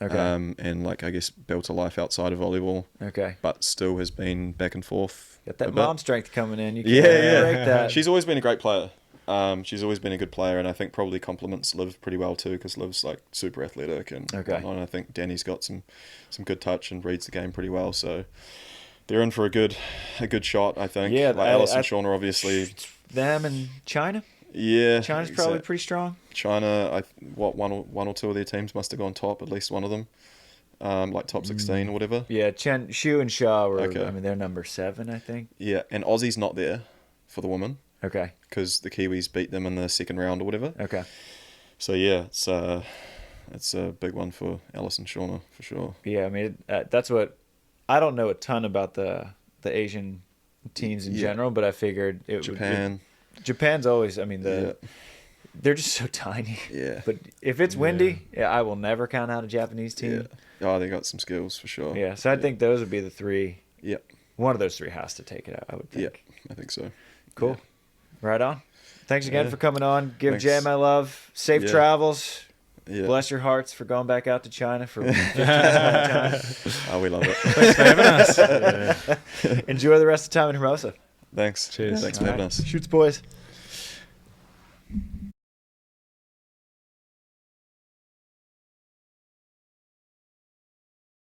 Speaker 1: Okay.
Speaker 2: And like, I guess, built a life outside of volleyball,
Speaker 1: Okay.
Speaker 2: but still has been back and forth.
Speaker 1: Got
Speaker 2: a
Speaker 1: that
Speaker 2: bit.
Speaker 1: mom strength coming in. You can't
Speaker 2: Yeah,
Speaker 1: break
Speaker 2: yeah.
Speaker 1: that.
Speaker 2: She's always been a great player. She's always been a good player, and I think probably complements Liv pretty well too, because Liv's like super athletic and
Speaker 1: Okay.
Speaker 2: whatnot, and I think Danny's got some good touch and reads the game pretty well. So they're in for a good shot, I think.
Speaker 1: Yeah,
Speaker 2: like Alice and Shauna, obviously.
Speaker 1: them and China.
Speaker 2: Yeah,
Speaker 1: China's probably
Speaker 2: exact-
Speaker 1: pretty strong.
Speaker 2: China. One or two of their teams must have gone top, at least one of them, like top 16 or whatever.
Speaker 1: Yeah, Shu and Shaw were.
Speaker 2: Okay.
Speaker 1: I mean, they're number 7, I think.
Speaker 2: Yeah, and Aussie's not there for the women
Speaker 1: Okay.
Speaker 2: because the Kiwis beat them in the second round or whatever.
Speaker 1: Okay.
Speaker 2: So yeah, it's a big one for Alice and Shauna for sure.
Speaker 1: Yeah, I mean that's what I don't know a ton about the Asian teams in
Speaker 2: Yeah.
Speaker 1: general, but I figured
Speaker 2: Japan.
Speaker 1: Japan's always. I mean
Speaker 2: Yeah.
Speaker 1: they're just so tiny.
Speaker 2: Yeah.
Speaker 1: But if it's windy, I will never count out a Japanese
Speaker 2: Yeah.
Speaker 1: team.
Speaker 2: Oh, they got some skills for sure.
Speaker 1: Yeah. So I think those would be the 3.
Speaker 2: Yeah.
Speaker 1: One of those 3 has to take it out, I would
Speaker 2: Yeah.
Speaker 1: think.
Speaker 2: I think so.
Speaker 1: Cool. Right on. Thanks again
Speaker 2: Yeah.
Speaker 1: for coming on. Give
Speaker 2: Thanks.
Speaker 1: Jay my love. Safe
Speaker 2: Yeah.
Speaker 1: travels.
Speaker 2: Yeah.
Speaker 1: Bless your hearts for going back out to China for 15 time.
Speaker 2: Oh, we love it.
Speaker 3: Thanks for having us.
Speaker 1: Enjoy the rest of the time in Hermosa.
Speaker 2: Thanks.
Speaker 3: Cheers.
Speaker 2: Thanks for having us.
Speaker 1: Shoots, boys.